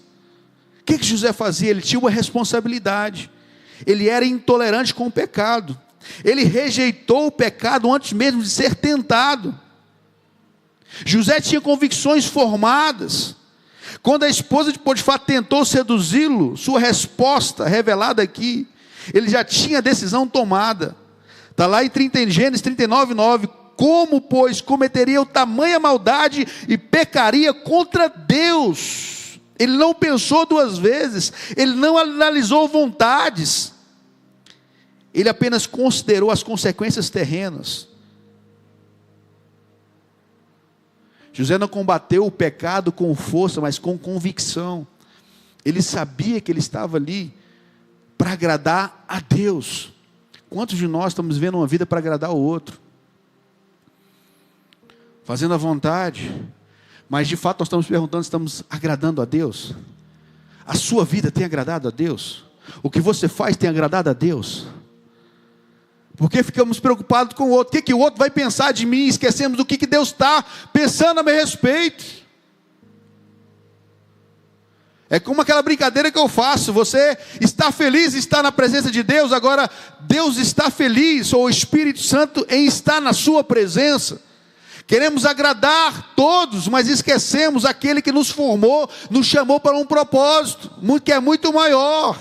O que José fazia? Ele tinha uma responsabilidade. Ele era intolerante com o pecado. Ele rejeitou o pecado antes mesmo de ser tentado. José tinha convicções formadas. Quando a esposa de Potifar tentou seduzi-lo, sua resposta revelada aqui, ele já tinha a decisão tomada. Está lá em Gênesis 39:9. Como, pois, cometeria eu tamanha maldade e pecaria contra Deus? Ele não pensou duas vezes, ele não analisou vontades, ele apenas considerou as consequências terrenas. José não combateu o pecado com força, mas com convicção. Ele sabia que ele estava ali para agradar a Deus. Quantos de nós estamos vivendo uma vida para agradar o outro? Fazendo a vontade, mas de fato nós estamos perguntando se estamos agradando a Deus. A sua vida tem agradado a Deus? O que você faz tem agradado a Deus? Porque ficamos preocupados com o outro. O que o outro vai pensar de mim? Esquecemos do que Deus está pensando a meu respeito. É como aquela brincadeira que eu faço. Você está feliz em estar na presença de Deus. Agora, Deus está feliz, ou o Espírito Santo, em estar na sua presença. Queremos agradar todos, mas esquecemos aquele que nos formou, nos chamou para um propósito, que é muito maior.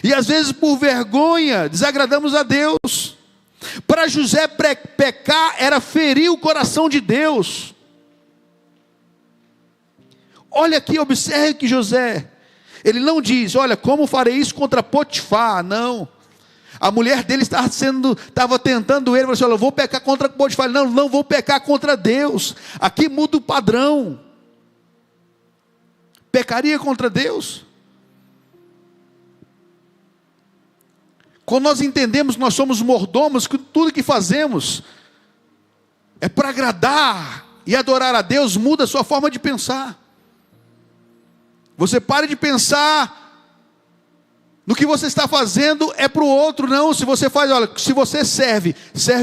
E às vezes por vergonha, desagradamos a Deus. Para José, pecar era ferir o coração de Deus. Olha aqui, observe que José, ele não diz, olha, como farei isso contra Potifar? Não. A mulher dele estava tentando ele, falou assim, olha, eu vou pecar contra Potifar. Não vou pecar contra Deus. Aqui muda o padrão. Pecaria contra Deus? Quando nós entendemos que nós somos mordomos, que tudo que fazemos é para agradar e adorar a Deus, muda a sua forma de pensar. Você para de pensar no que você está fazendo é para o outro, não. Se você faz, olha, se você serve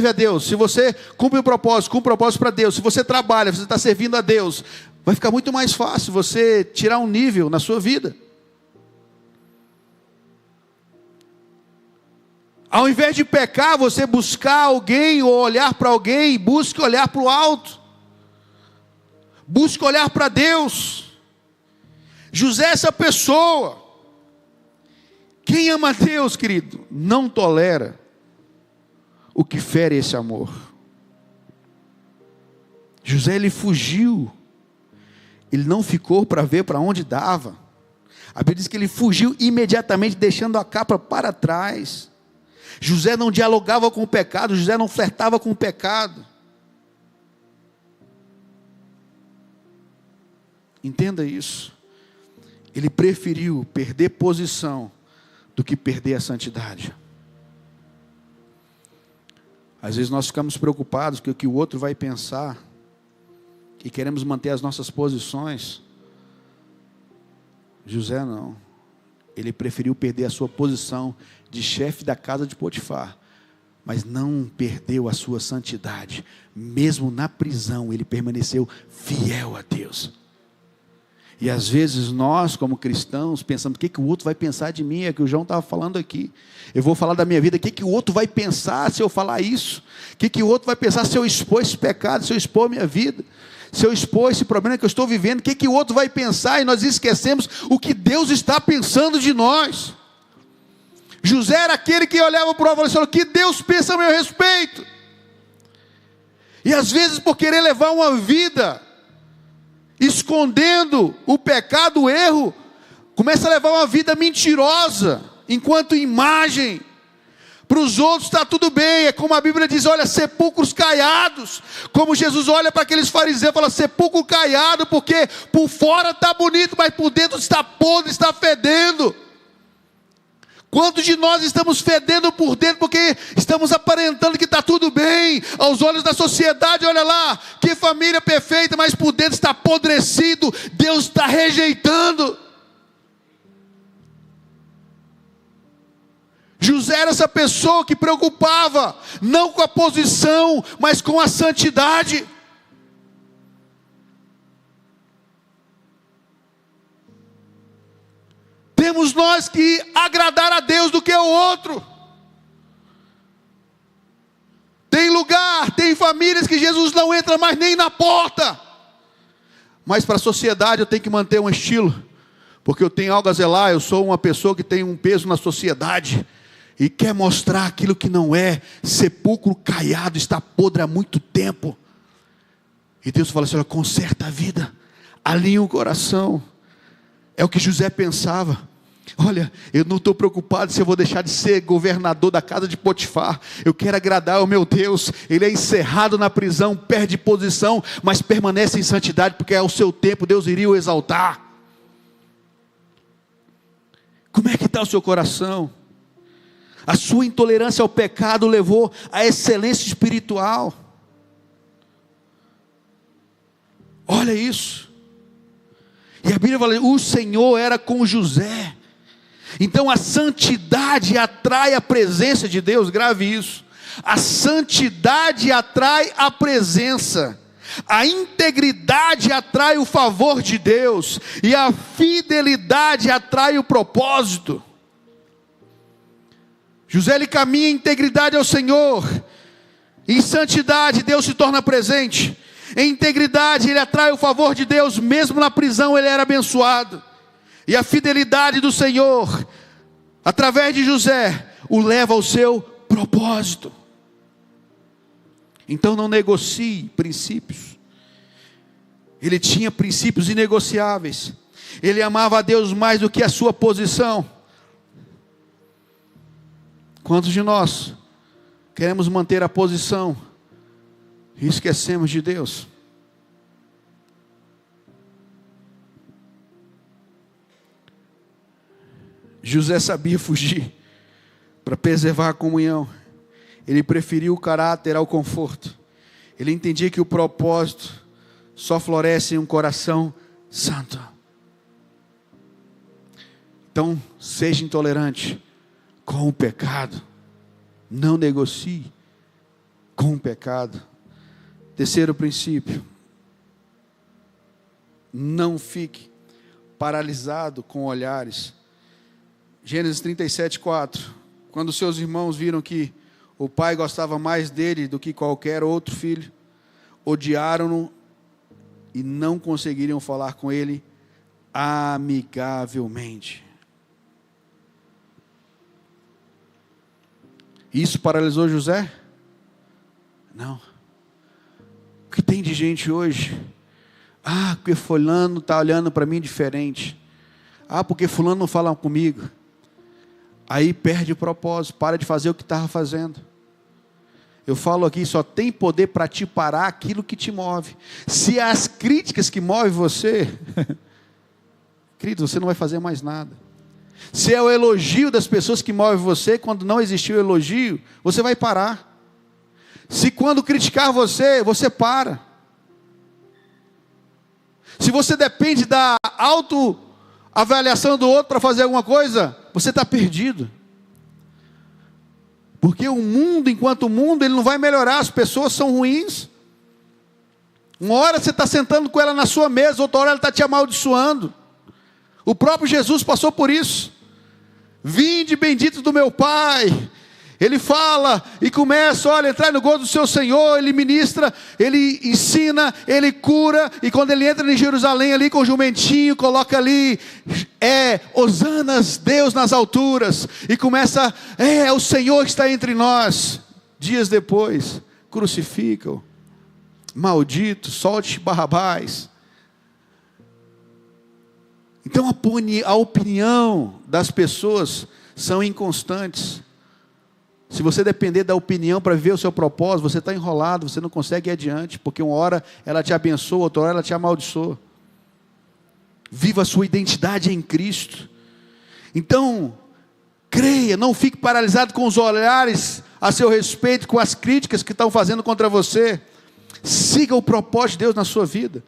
a Deus. Se você cumpre o propósito para Deus. Se você trabalha, você está servindo a Deus. Vai ficar muito mais fácil você tirar um nível na sua vida. Ao invés de pecar, você buscar alguém ou olhar para alguém, busque olhar para o alto. Busque olhar para Deus. José é essa pessoa. Quem ama a Deus, querido, não tolera o que fere esse amor. José, ele fugiu. Ele não ficou para ver para onde dava. A Bíblia diz que ele fugiu imediatamente, deixando a capa para trás. José não dialogava com o pecado, José não flertava com o pecado. Entenda isso. Ele preferiu perder posição do que perder a santidade. Às vezes nós ficamos preocupados com o que o outro vai pensar e queremos manter as nossas posições. José não. Ele preferiu perder a sua posição de chefe da casa de Potifar, mas não perdeu a sua santidade. Mesmo na prisão, ele permaneceu fiel a Deus. E às vezes nós, como cristãos, pensamos, o que o outro vai pensar de mim? É que o João estava falando aqui. Eu vou falar da minha vida, o que o outro vai pensar se eu falar isso? O que o outro vai pensar se eu expor esse pecado, se eu expor a minha vida? Se eu expor esse problema que eu estou vivendo, o que o outro vai pensar? E nós esquecemos o que Deus está pensando de nós. José era aquele que olhava para o alvo e falou, o que Deus pensa a meu respeito? E às vezes por querer levar uma vida escondendo o pecado, o erro, começa a levar uma vida mentirosa, enquanto imagem. Para os outros está tudo bem, é como a Bíblia diz, olha, sepulcros caiados, como Jesus olha para aqueles fariseus e fala, sepulcro caiado, porque por fora está bonito, mas por dentro está podre, está fedendo. Quantos de nós estamos fedendo por dentro porque estamos aparentando que está tudo bem? Aos olhos da sociedade, olha lá, que família perfeita, mas por dentro está apodrecido, Deus está rejeitando. José era essa pessoa que preocupava, não com a posição, mas com a santidade. Temos nós que agradar a Deus do que o outro. Tem lugar, tem famílias que Jesus não entra mais nem na porta. Mas para a sociedade eu tenho que manter um estilo, porque eu tenho algo a zelar, eu sou uma pessoa que tem um peso na sociedade, e quer mostrar aquilo que não é. Sepulcro caiado, está podre há muito tempo. E Deus fala assim, olha, conserta a vida, alinha o coração. É o que José pensava. Olha, eu não estou preocupado se eu vou deixar de ser governador da casa de Potifar. Eu quero agradar ao meu Deus. Ele é encerrado na prisão, perde posição, mas permanece em santidade, porque ao seu tempo Deus iria o exaltar. Como é que está o seu coração? A sua intolerância ao pecado levou à excelência espiritual. Olha isso. E a Bíblia fala, o Senhor era com José. Então a santidade atrai a presença de Deus, grave isso. A santidade atrai a presença. A integridade atrai o favor de Deus. E a fidelidade atrai o propósito. José, ele caminha em integridade ao Senhor. Em santidade Deus se torna presente. Em integridade ele atrai o favor de Deus. Mesmo na prisão ele era abençoado. E a fidelidade do Senhor, através de José, o leva ao seu propósito. Então não negocie princípios. Ele tinha princípios inegociáveis. Ele amava a Deus mais do que a sua posição. Quantos de nós queremos manter a posição e esquecemos de Deus? José sabia fugir, para preservar a comunhão, ele preferiu o caráter ao conforto. Ele entendia que o propósito só floresce em um coração santo. Então, seja intolerante com o pecado. Não negocie com o pecado. Terceiro princípio. Não fique paralisado com olhares. Gênesis 37:4. Quando seus irmãos viram que o pai gostava mais dele do que qualquer outro filho, odiaram-no e não conseguiriam falar com ele amigavelmente. Isso paralisou José? Não. O que tem de gente hoje? Ah, porque fulano está olhando para mim diferente. Ah, porque fulano não fala comigo. Aí perde o propósito, para de fazer o que estava fazendo. Eu falo aqui, só tem poder para te parar aquilo que te move. Se as críticas que movem você, querido, você não vai fazer mais nada. Se é o elogio das pessoas que move você, quando não existiu elogio, você vai parar. Se quando criticar você, você para. Se você depende da autoavaliação do outro para fazer alguma coisa, você está perdido. Porque o mundo, enquanto o mundo, ele não vai melhorar, as pessoas são ruins. Uma hora você está sentando com ela na sua mesa, outra hora ela está te amaldiçoando. O próprio Jesus passou por isso. Vinde benditos do meu Pai. Ele fala e começa, olha, entrar no gozo do seu Senhor. Ele ministra, ele ensina, ele cura. E quando ele entra em Jerusalém ali com o jumentinho, coloca ali, Hosanas, Deus nas alturas. E começa, o Senhor que está entre nós. Dias depois, crucificam. Maldito, solte Barrabás. Então a opinião das pessoas são inconstantes. Se você depender da opinião para viver o seu propósito, você está enrolado, você não consegue ir adiante, porque uma hora ela te abençoa, outra hora ela te amaldiçoa. Viva a sua identidade em Cristo. Então, creia, não fique paralisado com os olhares a seu respeito, com as críticas que estão fazendo contra você. Siga o propósito de Deus na sua vida.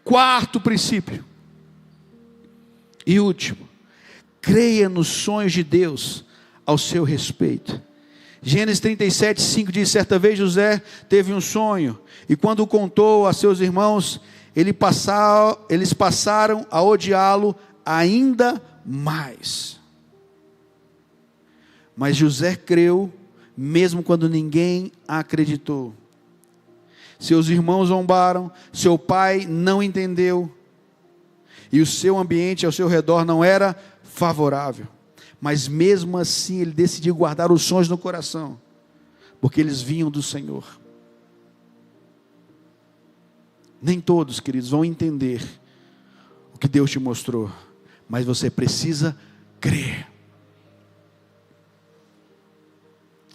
Quarto princípio. E último, creia nos sonhos de Deus ao seu respeito. Gênesis 37:5 diz: certa vez José teve um sonho, e quando o contou a seus irmãos, eles passaram a odiá-lo ainda mais. Mas José creu, mesmo quando ninguém acreditou. Seus irmãos zombaram, seu pai não entendeu, e o seu ambiente ao seu redor não era favorável. Mas mesmo assim ele decidiu guardar os sonhos no coração, porque eles vinham do Senhor. Nem todos, queridos, vão entender o que Deus te mostrou, mas você precisa crer.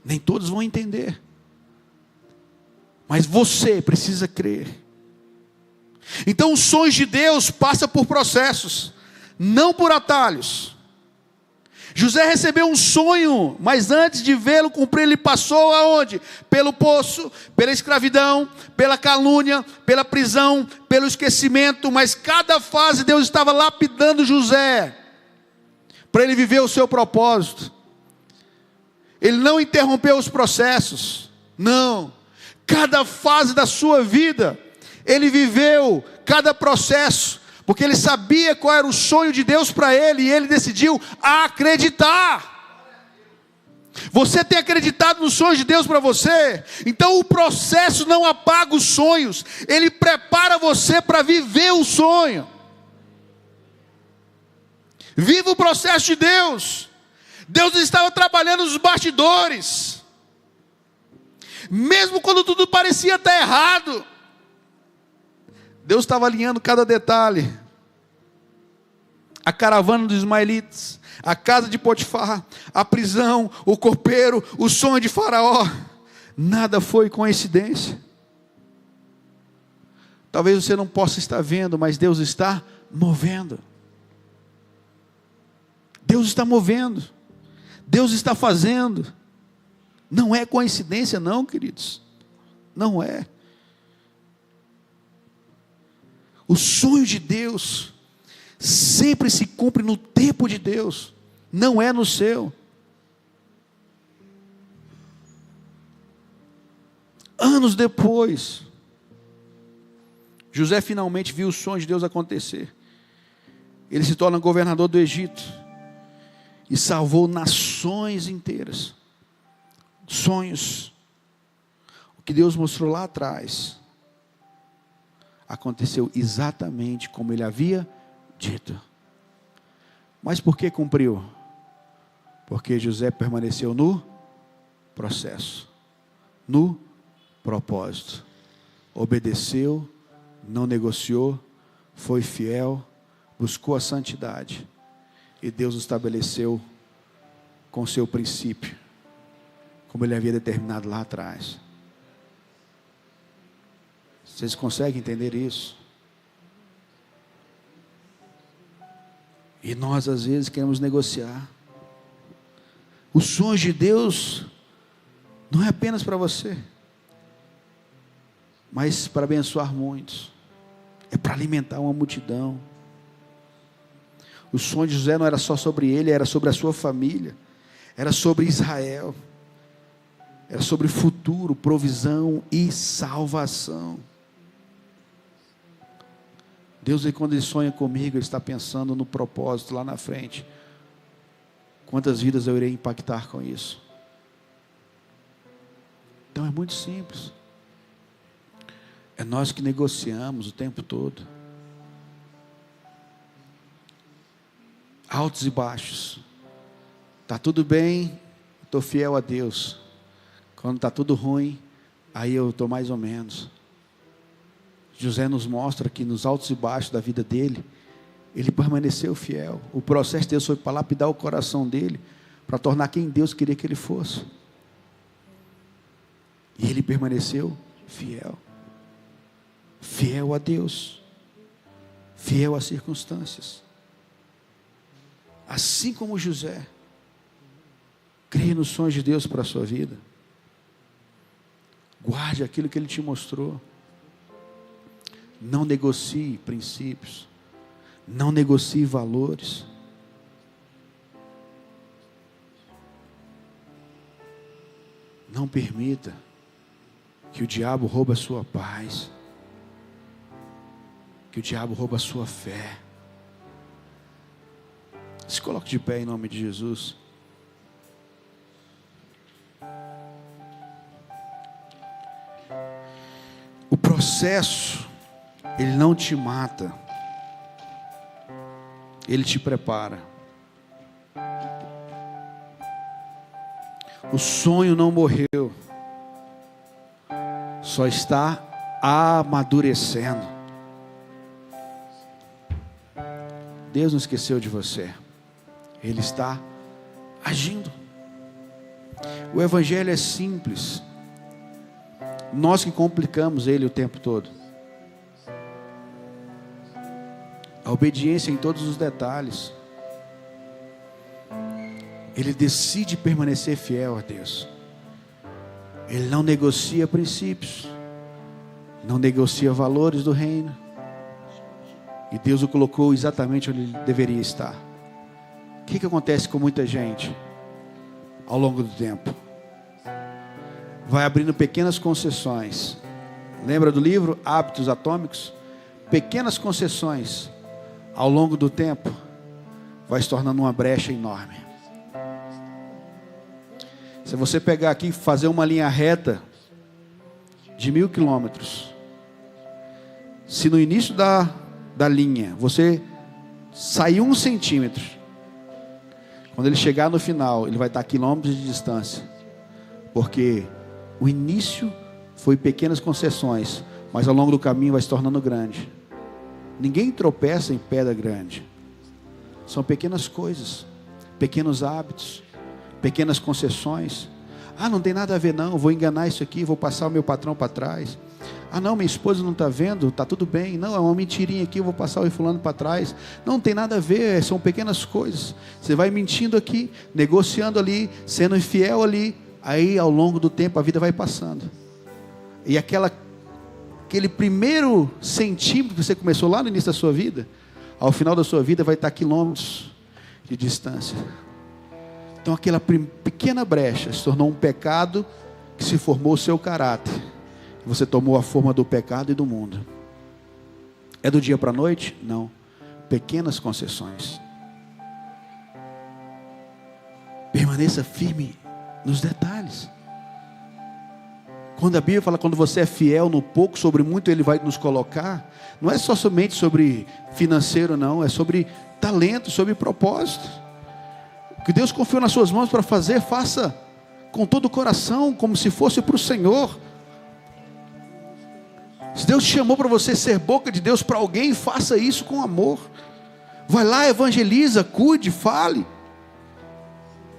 Nem todos vão entender, mas você precisa crer. Então os sonhos de Deus passam por processos, não por atalhos. José recebeu um sonho, mas antes de vê-lo cumprir, ele passou aonde? Pelo poço, pela escravidão, pela calúnia, pela prisão, pelo esquecimento. Mas cada fase Deus estava lapidando José, para ele viver o seu propósito. Ele não interrompeu os processos, não. Cada fase da sua vida, ele viveu cada processo, porque ele sabia qual era o sonho de Deus para ele, e ele decidiu acreditar. Você tem acreditado nos sonhos de Deus para você? Então o processo não apaga os sonhos, ele prepara você para viver o sonho. Viva o processo de Deus. Deus estava trabalhando nos bastidores, mesmo quando tudo parecia estar errado. Deus estava alinhando cada detalhe. A caravana dos ismaelitas, a casa de Potifar, a prisão, o copeiro, o sonho de Faraó. Nada foi coincidência. Talvez você não possa estar vendo, mas Deus está movendo. Deus está movendo. Deus está fazendo. Não é coincidência, não, queridos. Não é. O sonho de Deus sempre se cumpre no tempo de Deus, não é no seu. Anos depois, José finalmente viu o sonho de Deus acontecer. Ele se torna governador do Egito e salvou nações inteiras. Sonhos. O que Deus mostrou lá atrás aconteceu exatamente como ele havia dito. Mas por que cumpriu? Porque José permaneceu no processo, no propósito. Obedeceu, não negociou, foi fiel, buscou a santidade. E Deus estabeleceu com seu princípio, como ele havia determinado lá atrás. Vocês conseguem entender isso? E nós às vezes queremos negociar. Os sonhos de Deus não é apenas para você, mas para abençoar muitos. É para alimentar uma multidão. O sonho de José não era só sobre ele, era sobre a sua família, era sobre Israel, era sobre futuro, provisão e salvação. Deus, quando Ele sonha comigo, Ele está pensando no propósito lá na frente. Quantas vidas eu irei impactar com isso? Então é muito simples. É nós que negociamos o tempo todo. Altos e baixos. Está tudo bem, estou fiel a Deus. Quando está tudo ruim, aí eu estou mais ou menos. José nos mostra que nos altos e baixos da vida dele, ele permaneceu fiel. O processo de Deus foi para lapidar o coração dele, para tornar quem Deus queria que ele fosse. E ele permaneceu fiel. Fiel a Deus. Fiel às circunstâncias. Assim como José. Creia nos sonhos de Deus para a sua vida. Guarde aquilo que Ele te mostrou. Não negocie princípios. Não negocie valores. Não permita que o diabo roube a sua paz. Que o diabo roube a sua fé. Se coloque de pé em nome de Jesus. O processo, ele não te mata, ele te prepara. O sonho não morreu, só está amadurecendo. Deus não esqueceu de você, Ele está agindo. O Evangelho é simples, nós que complicamos ele o tempo todo. A obediência em todos os detalhes. Ele decide permanecer fiel a Deus. Ele não negocia princípios, não negocia valores do reino. E Deus o colocou exatamente onde ele deveria estar. O que acontece com muita gente ao longo do tempo? Vai abrindo pequenas concessões. Lembra do livro Hábitos Atômicos? Pequenas concessões, ao longo do tempo, vai se tornando uma brecha enorme. Se você pegar aqui e fazer uma linha reta de 1000 quilômetros, se no início da linha você sair 1 centímetro, quando ele chegar no final, ele vai estar a quilômetros de distância, porque o início foi pequenas concessões, mas ao longo do caminho vai se tornando grande. Ninguém tropeça em pedra grande. São pequenas coisas, pequenos hábitos, pequenas concessões. Ah, não tem nada a ver não, vou enganar isso aqui, vou passar o meu patrão para trás. Ah, não, minha esposa não está vendo, está tudo bem. Não, é uma mentirinha aqui, eu vou passar o fulano para trás. Não tem nada a ver, são pequenas coisas. Você vai mentindo aqui, negociando ali, sendo infiel ali. Aí, ao longo do tempo, a vida vai passando. E aquele primeiro centímetro que você começou lá no início da sua vida, ao final da sua vida vai estar a quilômetros de distância. Então aquela pequena brecha se tornou um pecado que se formou o seu caráter. Você tomou a forma do pecado e do mundo. É do dia para a noite? Não. Pequenas concessões. Permaneça firme nos detalhes. Quando a Bíblia fala, quando você é fiel no pouco, sobre muito Ele vai nos colocar, não é só somente sobre financeiro, não, é sobre talento, sobre propósito. O que Deus confiou nas suas mãos para fazer, faça com todo o coração, como se fosse para o Senhor. Se Deus te chamou para você ser boca de Deus para alguém, faça isso com amor. Vai lá, evangeliza, cuide, fale.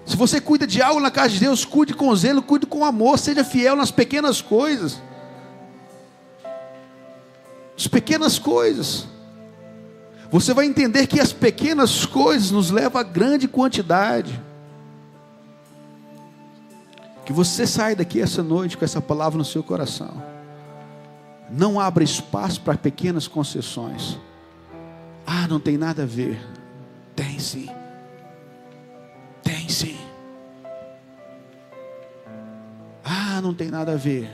Se você cuida de algo na casa de Deus, cuide com zelo, cuide com amor, seja fiel nas pequenas coisas. As pequenas coisas. Você vai entender que as pequenas coisas nos levam a grande quantidade. Que você saia daqui essa noite com essa palavra no seu coração. Não abra espaço para pequenas concessões. Ah, não tem nada a ver. Tem sim. Tem sim. Ah, não tem nada a ver.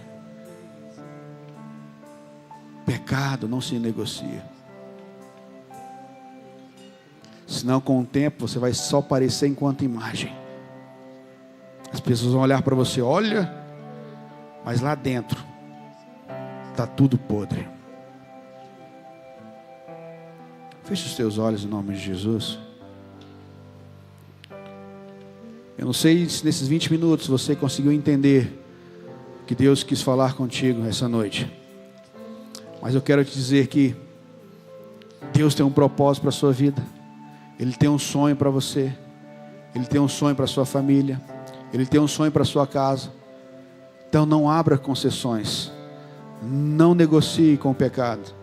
Pecado não se negocia. Senão com o tempo você vai só parecer enquanto imagem. As pessoas vão olhar para você, olha, mas lá dentro está tudo podre. Feche os teus olhos em nome de Jesus. Eu não sei se nesses 20 minutos você conseguiu entender que Deus quis falar contigo essa noite. Mas eu quero te dizer que Deus tem um propósito para a sua vida. Ele tem um sonho para você. Ele tem um sonho para a sua família. Ele tem um sonho para a sua casa. Então não abra concessões. Não negocie com o pecado.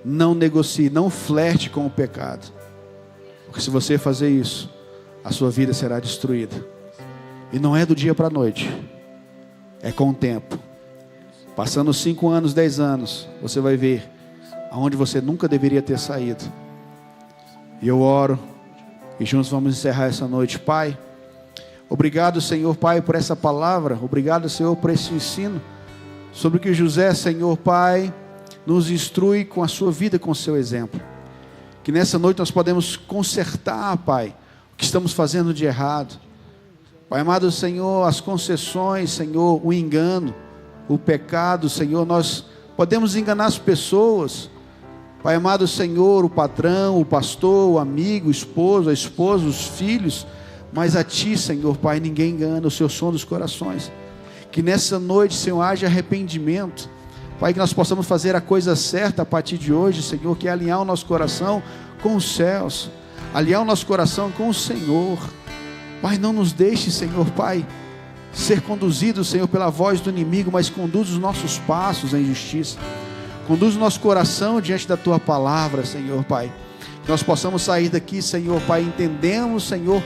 Não negocie, não flerte com o pecado. Porque se você fazer isso, a sua vida será destruída. E não é do dia para a noite. É com o tempo. Passando 5 anos, 10 anos, você vai ver aonde você nunca deveria ter saído. E eu oro, e juntos vamos encerrar essa noite. Pai, obrigado, Senhor, Pai, por essa palavra. Obrigado, Senhor, por esse ensino. Sobre que José, Senhor, Pai, nos instrui com a sua vida, com o seu exemplo. Que nessa noite nós podemos consertar, Pai, o que estamos fazendo de errado. Pai amado, Senhor, as concessões, Senhor, o engano, o pecado, Senhor, nós podemos enganar as pessoas. Pai amado, Senhor, o patrão, o pastor, o amigo, o esposo, a esposa, os filhos, mas a Ti, Senhor, Pai, ninguém engana, o Senhor som dos corações. Que nessa noite, Senhor, haja arrependimento. Pai, que nós possamos fazer a coisa certa a partir de hoje, Senhor, que é alinhar o nosso coração com os céus, alinhar o nosso coração com o Senhor. Pai, não nos deixe, Senhor, Pai, ser conduzido, Senhor, pela voz do inimigo, mas conduz os nossos passos em justiça. Conduz o nosso coração diante da Tua palavra, Senhor, Pai. Que nós possamos sair daqui, Senhor, Pai, entendemos, Senhor,